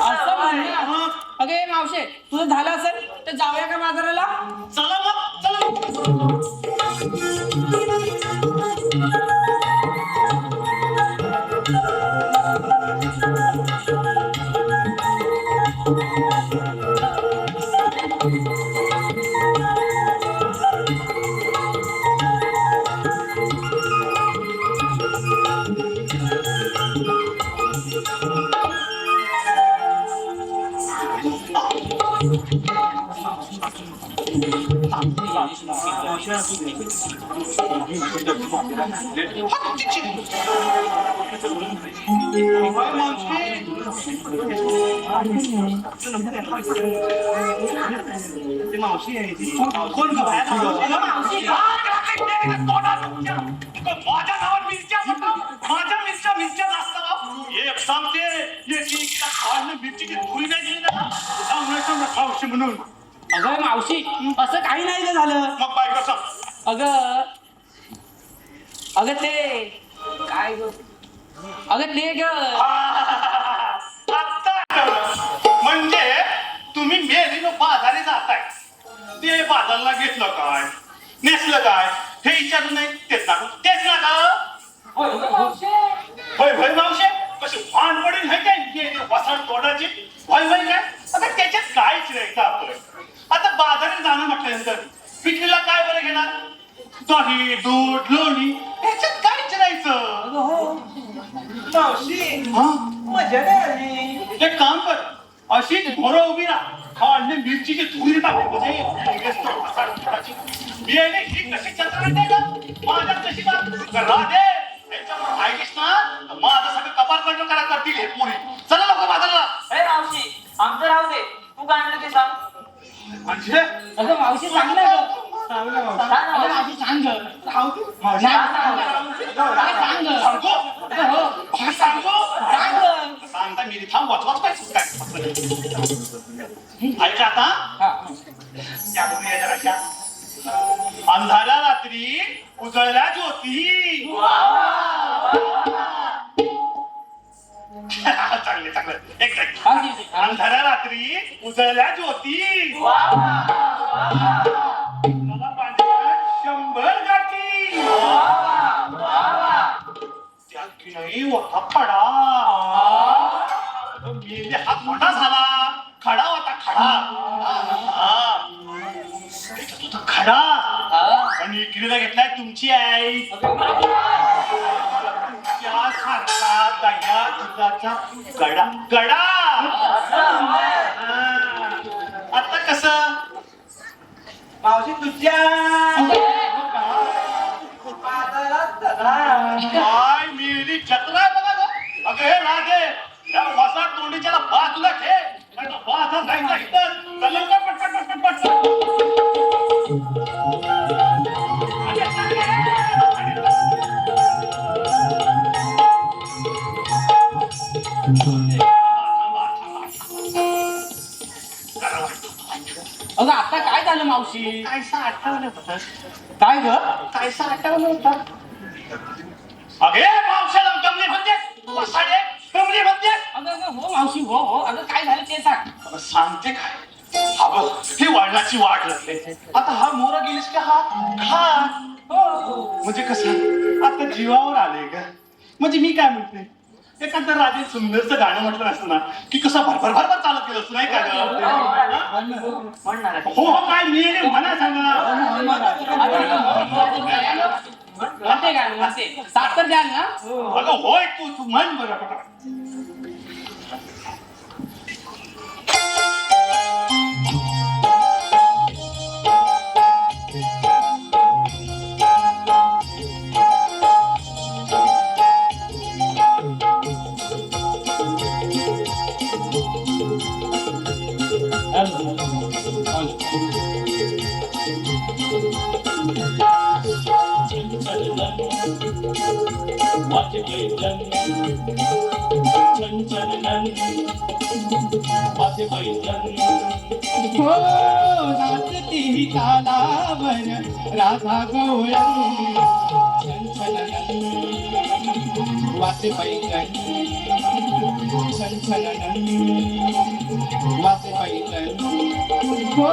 असं म्हणणं. अगे मावशे तुझं झालं असेल तर जाऊया का बाजाराला. चला मग चला. मावशी आहे ती. कोण ग बाया? मावशी. माझ्या नावात मिरच्या माझ्या मिरच्या नसतात. एक सांगते एकीला खायला मिरचीची धुरी नाही दिली ना सांगण्याचं खावशी म्हणून. अगं मावशी असं काही नाही ग झालं. मग बाय कसं अगं अगं ते काय ग. अगं ते ग. आता म्हणजे तुम्ही मेलीनो बाजारी जाताय, ते बाजारला घेतलं काय नेसलं काय हे विचारू नाही. तेच ना का होय होय मावशे कशी भान पडेल हे काय वसाड तोडाची होय होय काय. आता त्याच्यात काहीच नाही का आपलं. आता बाजारात जाणं म्हटल्यानंतर पिठीला काय बरं घेणार, दही दूध लोणी ह्याच्यात काहीच राहायचं. मावशी मजा नाही आली. एक काम कर, अशीच घोरं उभी राहा, खाल्ली मिरचीची चुरी टाकली ही कशी चंद्र माझ्या कशी राधे याच्यावर ऐकीस ना माझं सगळं कपाल कंट्रोल करा करतील हे पुरी. चला लोक बाजारला. ए मावशी आमचं राहू दे तू काय आणलं ते सांग. म्हणजे अगं मावशी सांग ना ग. चांगलं सांग ना, मावशी सांग सांग राहू दे. नाही सांग काय सांग सांगू? हो काय सांगू? सांग सांगता मी थांब वाचवाच काय ऐका आता हा. या बघूया जराशा. अंधारा रात्री उजळल्या ज्योती. चांगले चांगलं एक्झॅक्ट. सांग की. अंधारा रात्री उजळल्या ज्योती. मला पांढऱ्या 100 गाठी. त्या किनारी मोठा खडा. मेले हात मोठा झाला. खडा होता खडा. त्याच्यात होता खडा. आणि इकडे घेतलाय तुमची आई. त्यासारखा दया दुधाचा गडा गडा. आता कसं मावशी तुझ्या काय मेली जत्रा आहे बघा गं. अगं हे राधे या वसाट तोंडीच्याला बाजूला ठे. नाही तर बाजा जायचा इथं. चल लवकर पटपट पटपट पटपट. अगं आता काय झालं मावशी कायसा आठवलं होतं. काय ग कायसा आठवलं होतं. अगे मावशाला कमली म्हणते. वसाडे कमली म्हणते. अगं अगं हो मावशी हो हो अगं काय झालं ते सांग अगं सांगते काय. हा बघ ही वळणाची वाट लागते. आता हा मोरा गेलीस का हा खा. म्हणजे कसं आता जीवावर आले का. म्हणजे मी काय म्हणते एखादं राजे सुंदरचं गाणं म्हटलं असतं ना की कसं भरभर भरभर चालत गेलं असतं नाही का गं? हो हो काय मी म्हणा सांगा. म्हणते काय म्हणते साखर द्याल ना अगं होय तू म्हण बरं. हो नाचती तालावर राधा गवळण छनछनन वाचे पैठण छनछनन वाचे पैठण हो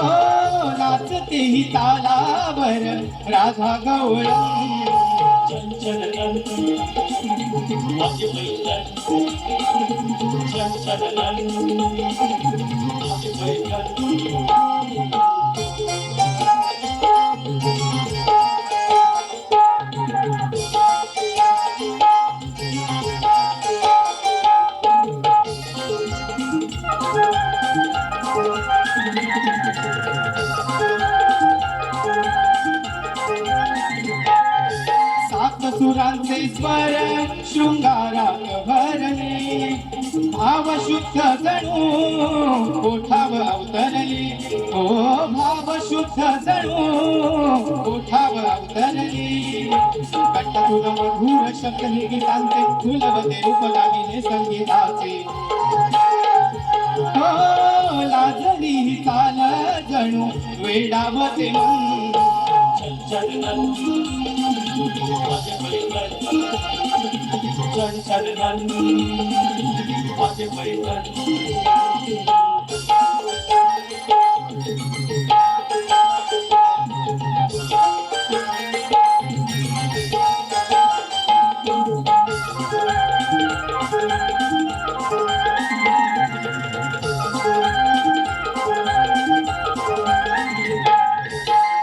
नाचती तालावर राधा गवळण सुरांचे स्वर शृंगारात भरले भाव शुद्ध जणू ओठाव अवतरले. ओ भाव शुद्ध जणू ओठाव अवतरले. कंठतुल मधुर शब्द हे गीतांचे फुलवते रूप लागिले संगीताचे. हो लाजली चाल जणू वेडावते मन.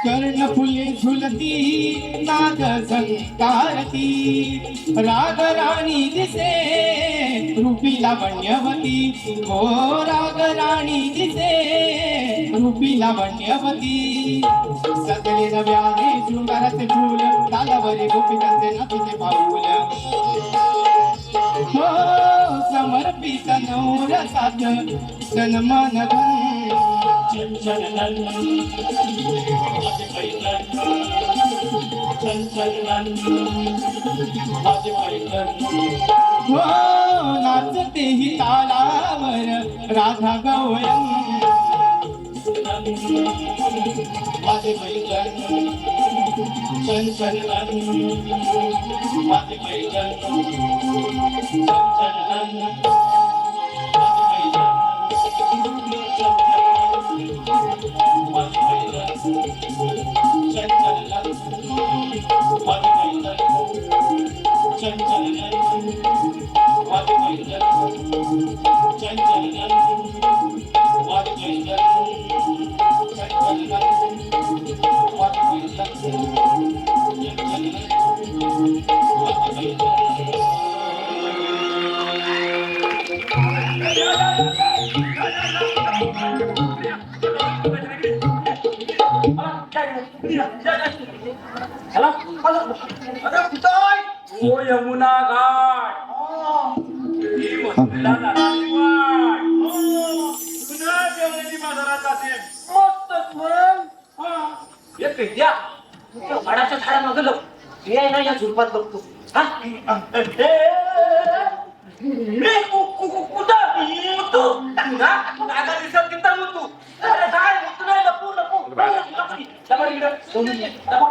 कर्णफुले झुलती नाद झंकारती राग राणी दिसे रूपी लावण्यवती. हो राग राणी दिसे रूपी लावण्यवती. सजले नव्याने शृंगाराचे फूल तालावरी गोपिकांचे नातीचे पाऊल. हो समर्पित नवरसात तन मन धन. हो नाचते ही तालावर राधा गवळण माझे बैगन चल चल माझे बैगन ओ यमुना घाट ही मथुरेला जाणारी वाट. पुन्हा जेवणाची बाजारात जाते. मस्तच मग हे पेट्या झाडाच्या झाडामध्ये लप हे आहे ना या झुडपात बघतो हा मी कुठं मुतू ना आता दिसत किती मुतू अरे काय मुतू नाही लपू लपू दबा इकडं सोडून ये दबा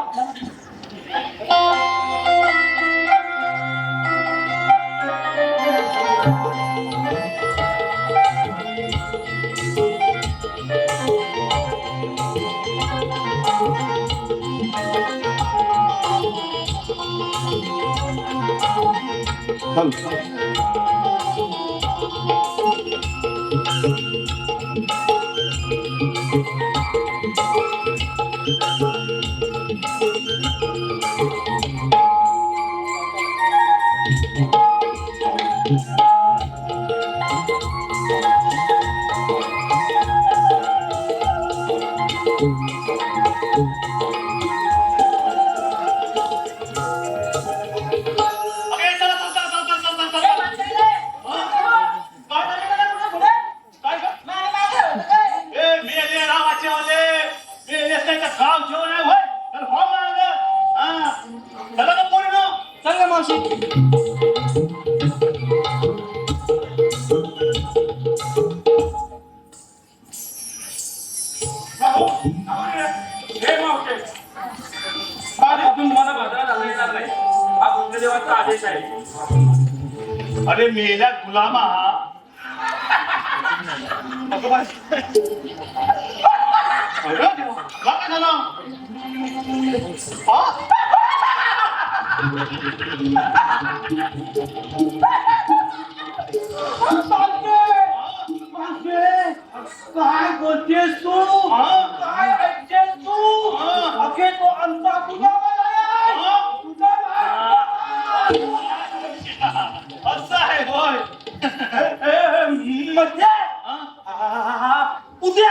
चल ना मावशी हे मावशे आजपासून मला बाजारात आणलं येणार नाही. हा बुद्धदेवाचा आदेश आहे. अरे मेल्या गुलामा काय बोलतेस तू काय ऐकतेस तू अखे तो आमचा तुझा असं आहे होय मध्ये उद्या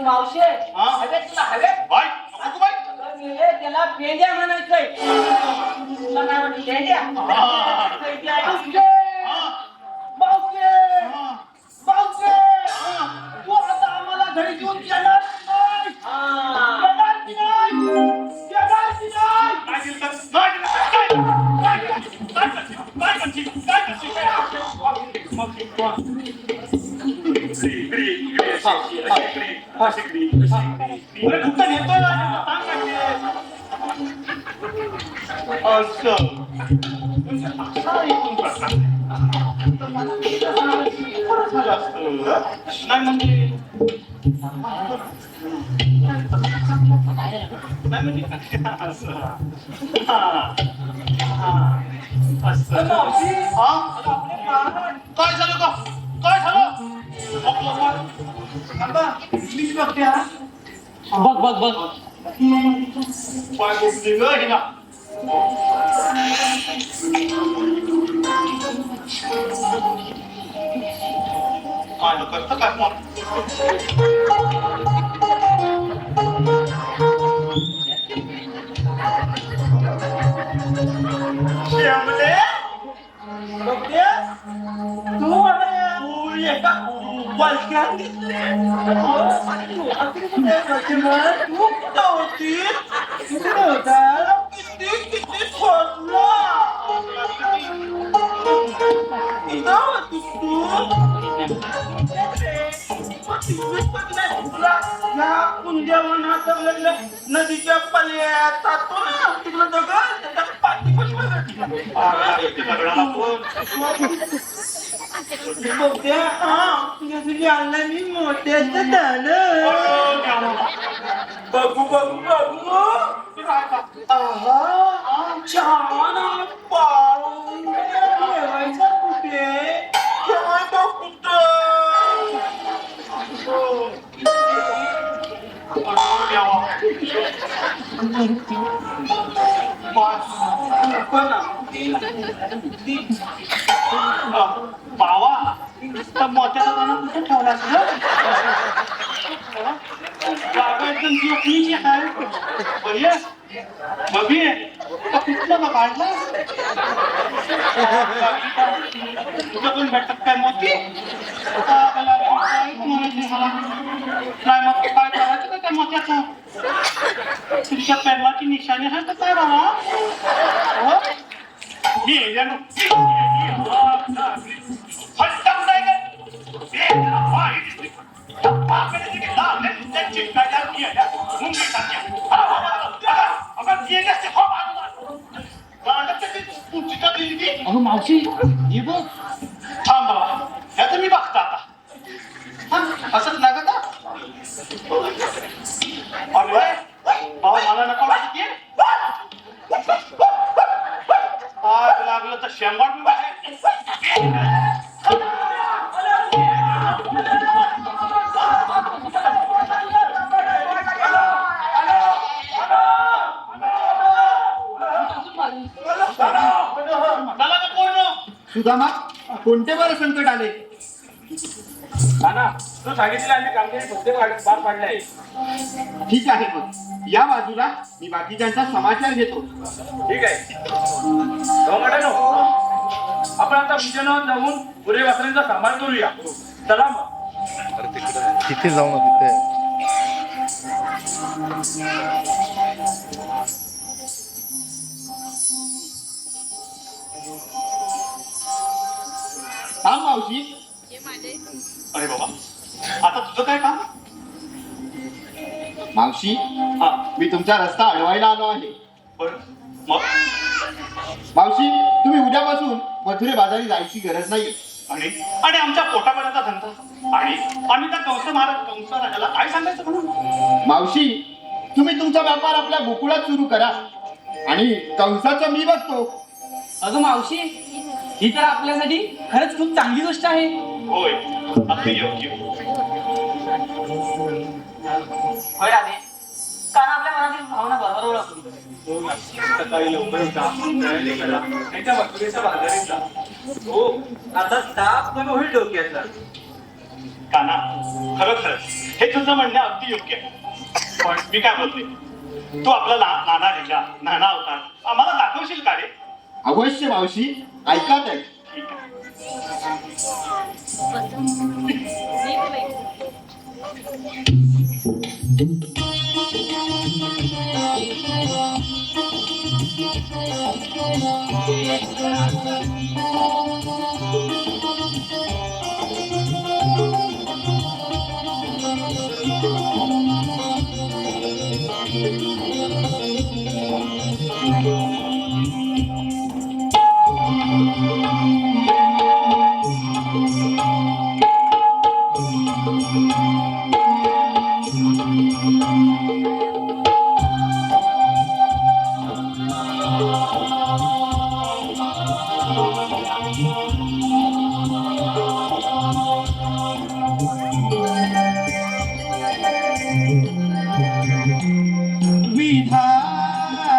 मावशे हवेत तुला हवेत बाय नको बाय त्याला पेंड्या म्हणायचंय तुला काय म्हणते पेंड्या मावशे मावशे तू आता आम्हाला घरी घेऊन येणार नाही. येणार की नाही? येणार की नाही? काय झालं का काय झालं बघ बघ बघ पाय गोष्टी ग हे ना काय करतं काय मग श्यामले बघते तू एका बलक्यात तू कुठं होती कुठे होता किती किती खोदला कुठं होती तुला या कुंद्यावनात नदीच्या पल्यात तिकडं दगड पाठी पण आणलं मी मोठ्याचं झालं बघू बघू बघू छान पाळून ठेवायचा कुठे ठेवायचा कुठं बावा तर मोत्याचा दाना कुठे ठेवला जागा एकदम जोखमीची आहे भैया बघी कुठलं बा काढला तुझ्याकडून भेटतात काय मोती नाही मग काय करायचं का त्या मोत्याचं तुमच्या पेरवाची निशाणी आहे का काय बाबा अगं मावशी हे बघ थांब बाबा याचं मी बघता आता असंच नाही का अरे बाबा मला नका वाटते आग लागलं तर शेंगाट सुदामा कोणते बरं संकट आले नाना तू सांगितलं आम्ही कामगिरी प्रत्येक पार पाडले आहे. ठीक आहे मग या बाजूला मी बाकीच्यांचा समाचार घेतो ठीक आहे आपण आता विजयनावर जाऊन पुरे वासरांचा सांभाळ करूया चला मग तिथे जाऊ ना तिथे थांब मावशी अरे बाबा आता तुझं काय काम मावशी हा मी तुमचा रस्ता अडवायला आलो आहे बरं मग मावशी तुम्ही उद्यापासून मथुरे बाजारी जायची गरज नाही आणि आमच्या पोटापाण्याचा धंदा आणि आम्ही त्या कंस राजाला काय सांगायचं म्हणून मावशी तुम्ही तुमचा व्यापार आपल्या गोकुळात सुरू करा आणि कंसाचं मी बघतो अगं मावशी ही तर आपल्यासाठी खरंच खूप चांगली गोष्ट आहे होय अगदी योग्य होय राधे कारण आपल्या मनातील भावना बरोबर ओळखली सकाळी लवकर त्यांच्या मथुरेच्या बाजारीत जा हो आता ताप कमी होईल डोक्याचा काना खरं हे तुझं म्हणणं अगदी योग्य आहे पण मी काय बोलते तू आपला नाना लिहिला नाना अवतार आम्हाला दाखवशील का रे अवश्य मावशी ऐका तर ठीक आहे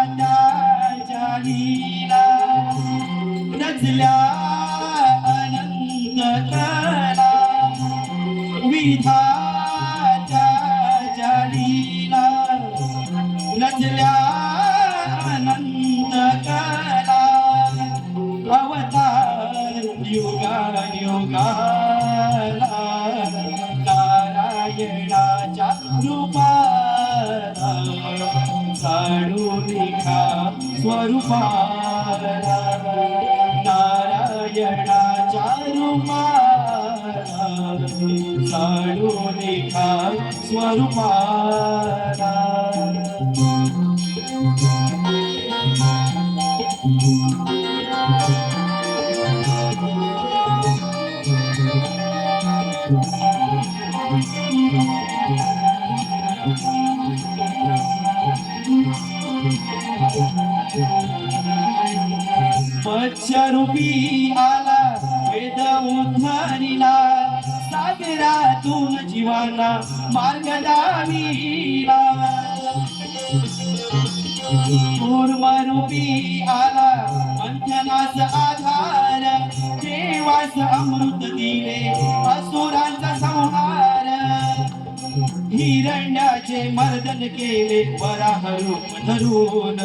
विधात्याच्या लीला रचल्या अनंत कला विधात्याच्या लीला रचल्या अनंत कला अवतार युगा युगाला रूपाला जाणून घ्या स्वरूपाला नारायणाच्या रूपाला जाणून घ्या स्वरूपाला मत्स्यरूपी आला वेद उद्धारिला सागरातून जीवाना मार्ग दाविला कूर्मरूपी आला मंथनाच आधार देवास अमृत दिले असुरांचा संहार हिरण्याचे मर्दन केले वराह रूप धरून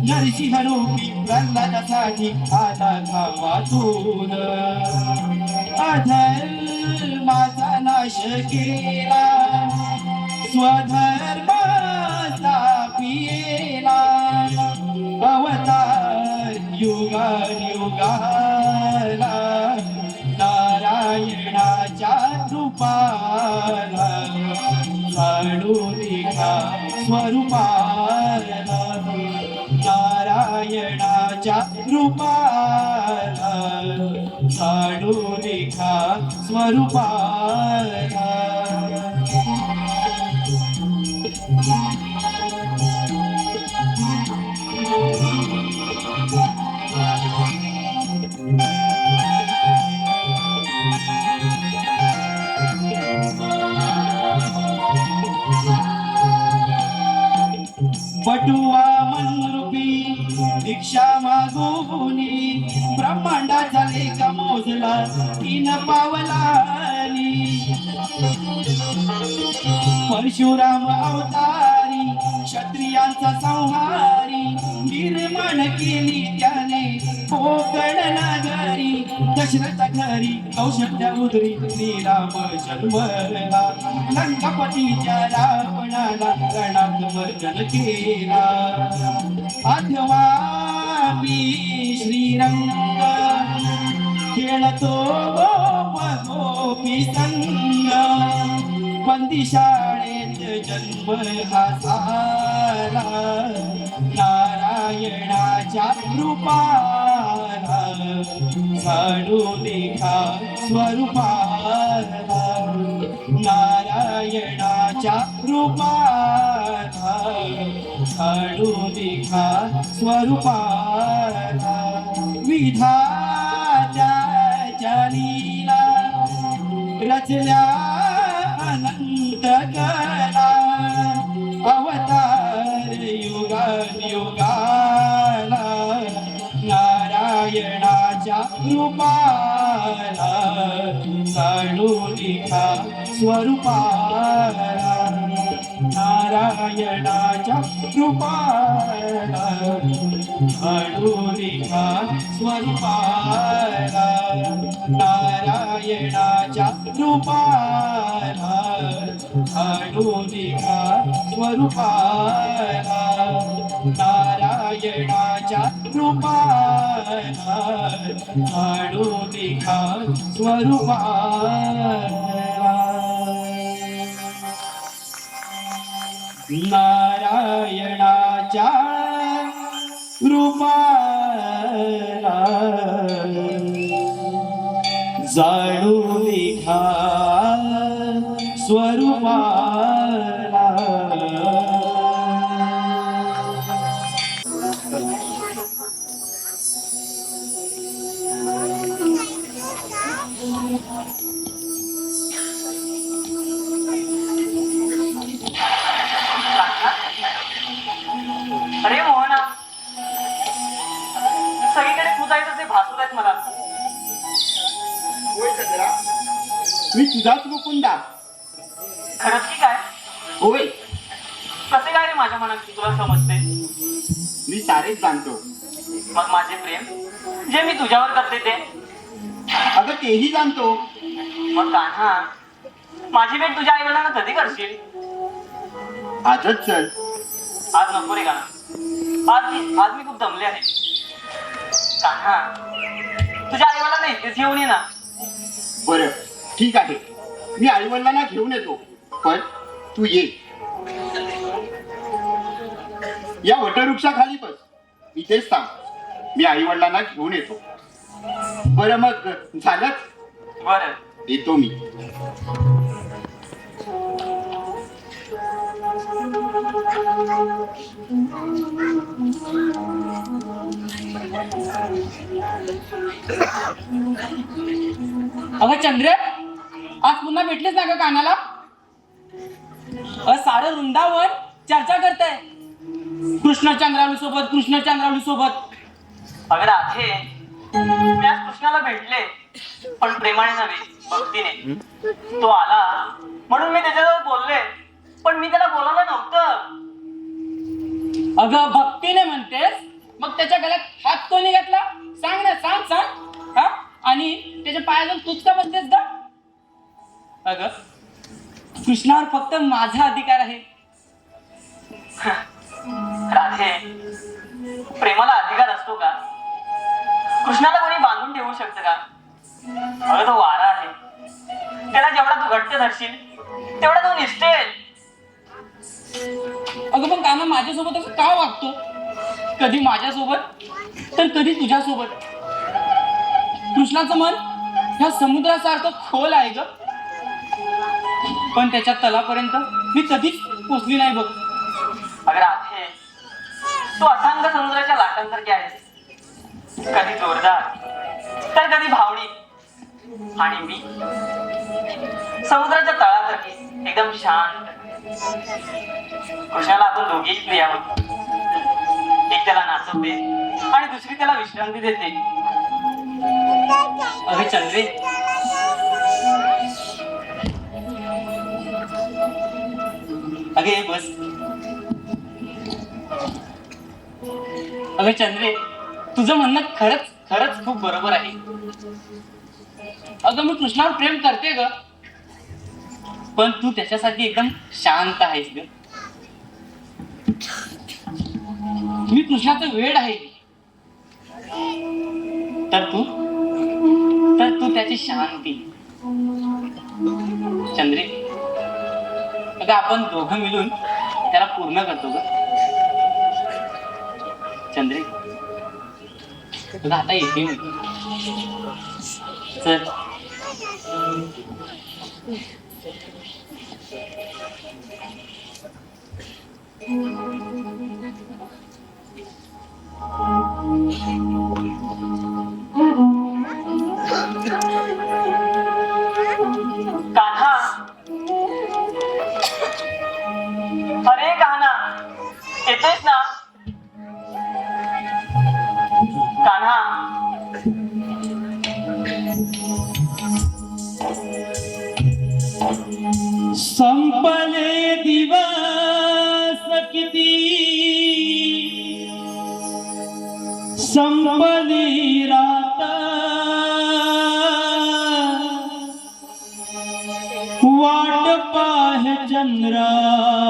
नरसिंह रूपी प्रल्हादासाठी आला गावातून अधर्माचा नाश केला स्वधर्म स्थापिला अवतार युगाला नारायणाच्या रूपाला जाणून घ्या स्वरूपाला नारायणाच्या रूपाला जाणून घ्या स्वरूपाला पटुआ मनरूपी दीक्षा मागुनी ब्रह्मांडाचा लेख मोजला 3 पावलानी परशुराम अवतारी क्षत्रियांचा संहारी निर्माण केली त्याने कोकण नगरी दशरथ घरी कौशल्य उदरी श्रीराम जन्मला लंकापतीच्या रावणाला रणात वर्जन केला अथवा मी श्रीरंग खेळतो गोपी संग बंदी शाळेत जन्म हा झाला नारायणाच्या रूपाला जाणून घ्या स्वरूपाला नारायणाच्या रूपाला जाणून घ्या स्वरूपाला विधात्याच्या लीला रचल्या अनंत कला अवतार युगाला नारायणाच्या रूपाला जाणून घ्या स्वरूपाला नारायणाच्या रूपाला जाणून घ्या स्वरूपाला नारायणाच्या रूपाला जाणून घ्या स्वरूपाला नारायणाच्या रूपाला जाणून घ्या स्वरूपाला नारायणाच्या रूपाला जाणून घ्या स्वरूपाला अरे मोहना सगळीकडे पुजायचं ते भासत आहेत मला होय चंद्रा मी तुझाच मुकुंदा खरंच की काय होय कसे काय रे माझ्या मनात तुला समजते मी सारेच जाणतो मग माझे प्रेम जे मी तुझ्यावर करते ते अगं तेही जाणतो मग कान्हा माझी भेट तुझ्या आई वडिलांना कधी करशील आजच चल. आज नको रे कान्हा. आज मी खूप दमले आहे. कान्हा, तुझ्या आई मला नाही इथेच घेऊन ये ना. बरं ठीक आहे, मी आई वडिलांना घेऊन येतो, पण तू ये. या वटवृक्षाखाली बस, इथेच थांब. मी आई वडिलांना घेऊन येतो. बरं मग झालं, बरं. येतो मी. अगं चंद्र, आज पुन्हा भेटलेच ना ग कानाला. सारं वृंदावन चर्चा करताय कृष्णचंद्रावली सोबत. अगं राधे, मी आज कृष्णाला भेटले, पण प्रेमाने नव्हे, भक्तीने. तो आला म्हणून मी त्याच्याजवळ बोलले, पण मी त्याला बोलावलं नव्हतं. अगं भक्तीने म्हणतेस, मग त्याच्या गळ्यात हात कोणी घातला? सांग ना, सांग. हा? आणि त्याच्या पायाजवळ तूच का बसतेस ग? अगं कृष्णावर फक्त माझा अधिकार आहे. राधे, प्रेमाला अधिकार असतो का? कृष्णाला कोणी बांधून ठेवू शकतं का? अगं तो वारा आहे, त्याला जेवढा तू घट्ट धरशील तेवढा तो निसटेल. अगं पण कान्हा माझ्यासोबत असं का वागतो? कधी माझ्यासोबत तर कधी तुझ्यासोबत. कृष्णाचं मन ह्या समुद्रासारखं खोल आहे ग, पण त्याच्या तलापर्यंत मी कधीच पोचली नाही बघ. अगं राधे, तू अथांग समुद्राच्या लाटांसारखी आहेस, कधी जोरदार तर कधी भावनी. आणि मी समुद्राच्या तळासारखी एकदम शांत. कृष्णाला आपण दोघेही प्रिय आहोत. एक त्याला नाचवते आणि दुसरी त्याला विश्रांती देते. अरे चंद्रे, अगे बस. अगं चंद्रे, तुझं म्हणणं खरंच खूप बरोबर आहे. अगं मी कृष्णावर प्रेम करते ग, पण तू त्याच्यासाठी एकदम शांत आहेस ग. मी कृष्णाचं वेड आहे, तर तू त्याची शांती. चंद्रे, अगं आपण दोघं मिळून त्याला पूर्ण करतो ग. चंद्रे, तुला आता येते मी. चल. कान्हा, अरे कान्हा, येतोयस ना? कान्हा, संपले दिवस किती, संपली रात, वाट पाहे चंद्रावली,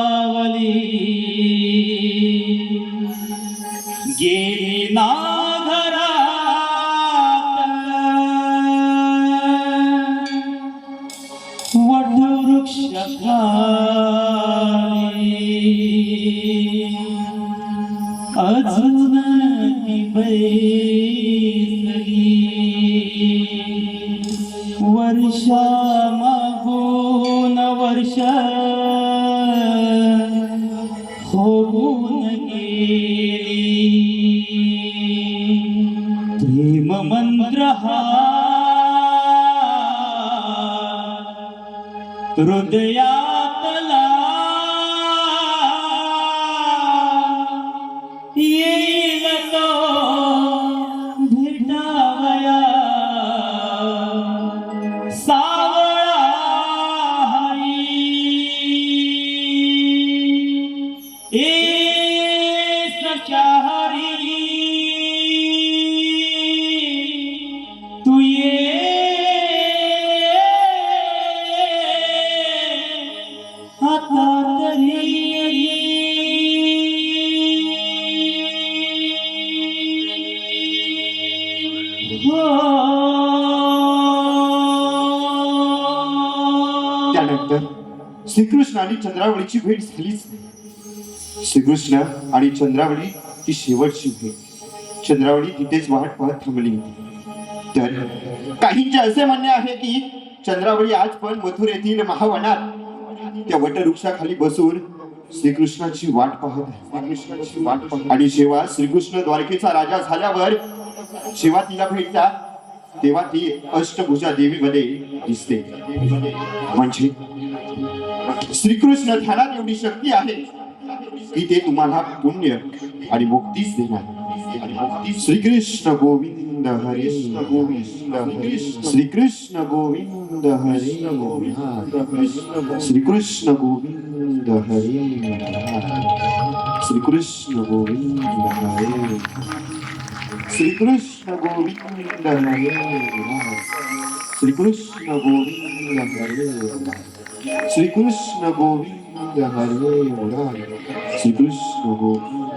गेली ना वटवृक्ष अजून बैसली, वर्षा मागून वर्ष होऊन गेली. प्रेम मंत्र हा हृदयातला येईल तो भेटावया, सावळा हरी सचा हरी. तू ये आता तरी श्रीकृष्ण आणि चंद्रावळीची भेट झालीच नाही. श्रीकृष्ण आणि चंद्रावळी ही शेवटची भेट. चंद्रावळी तिथेच वाट पाहत थांबली होती. तर काहींचे असे म्हणणे आहे की चंद्रावळी आज पण मथुर येथील महावनात त्या वटवृक्षाखाली बसून श्रीकृष्णाची वाट पाहत आहे. श्रीकृष्णाची वाट पाहत. आणि जेव्हा श्रीकृष्ण द्वारकेचा राजा झाल्यावर जेव्हा तिला भेटतात तेव्हा ती अष्टभुजा देवीमध्ये दिसते. म्हणजे श्रीकृष्ण ध्यानात एवढी शक्ती आहे की ते तुम्हाला पुण्य आणि मुक्तीच देणार. श्रीकृष्ण गोविंद हरे गोविंद हरे श्रीकृष्ण गोविंद हरे श्रीकृष्ण गोविंद हरे श्रीकृष्ण गोविंद हरे श्रीकृष्ण गोविंद हरे श्रीकृष्ण गोविंद हरे श्रीकृष्ण गोविंद हरे श्रीकृष्ण गोविंद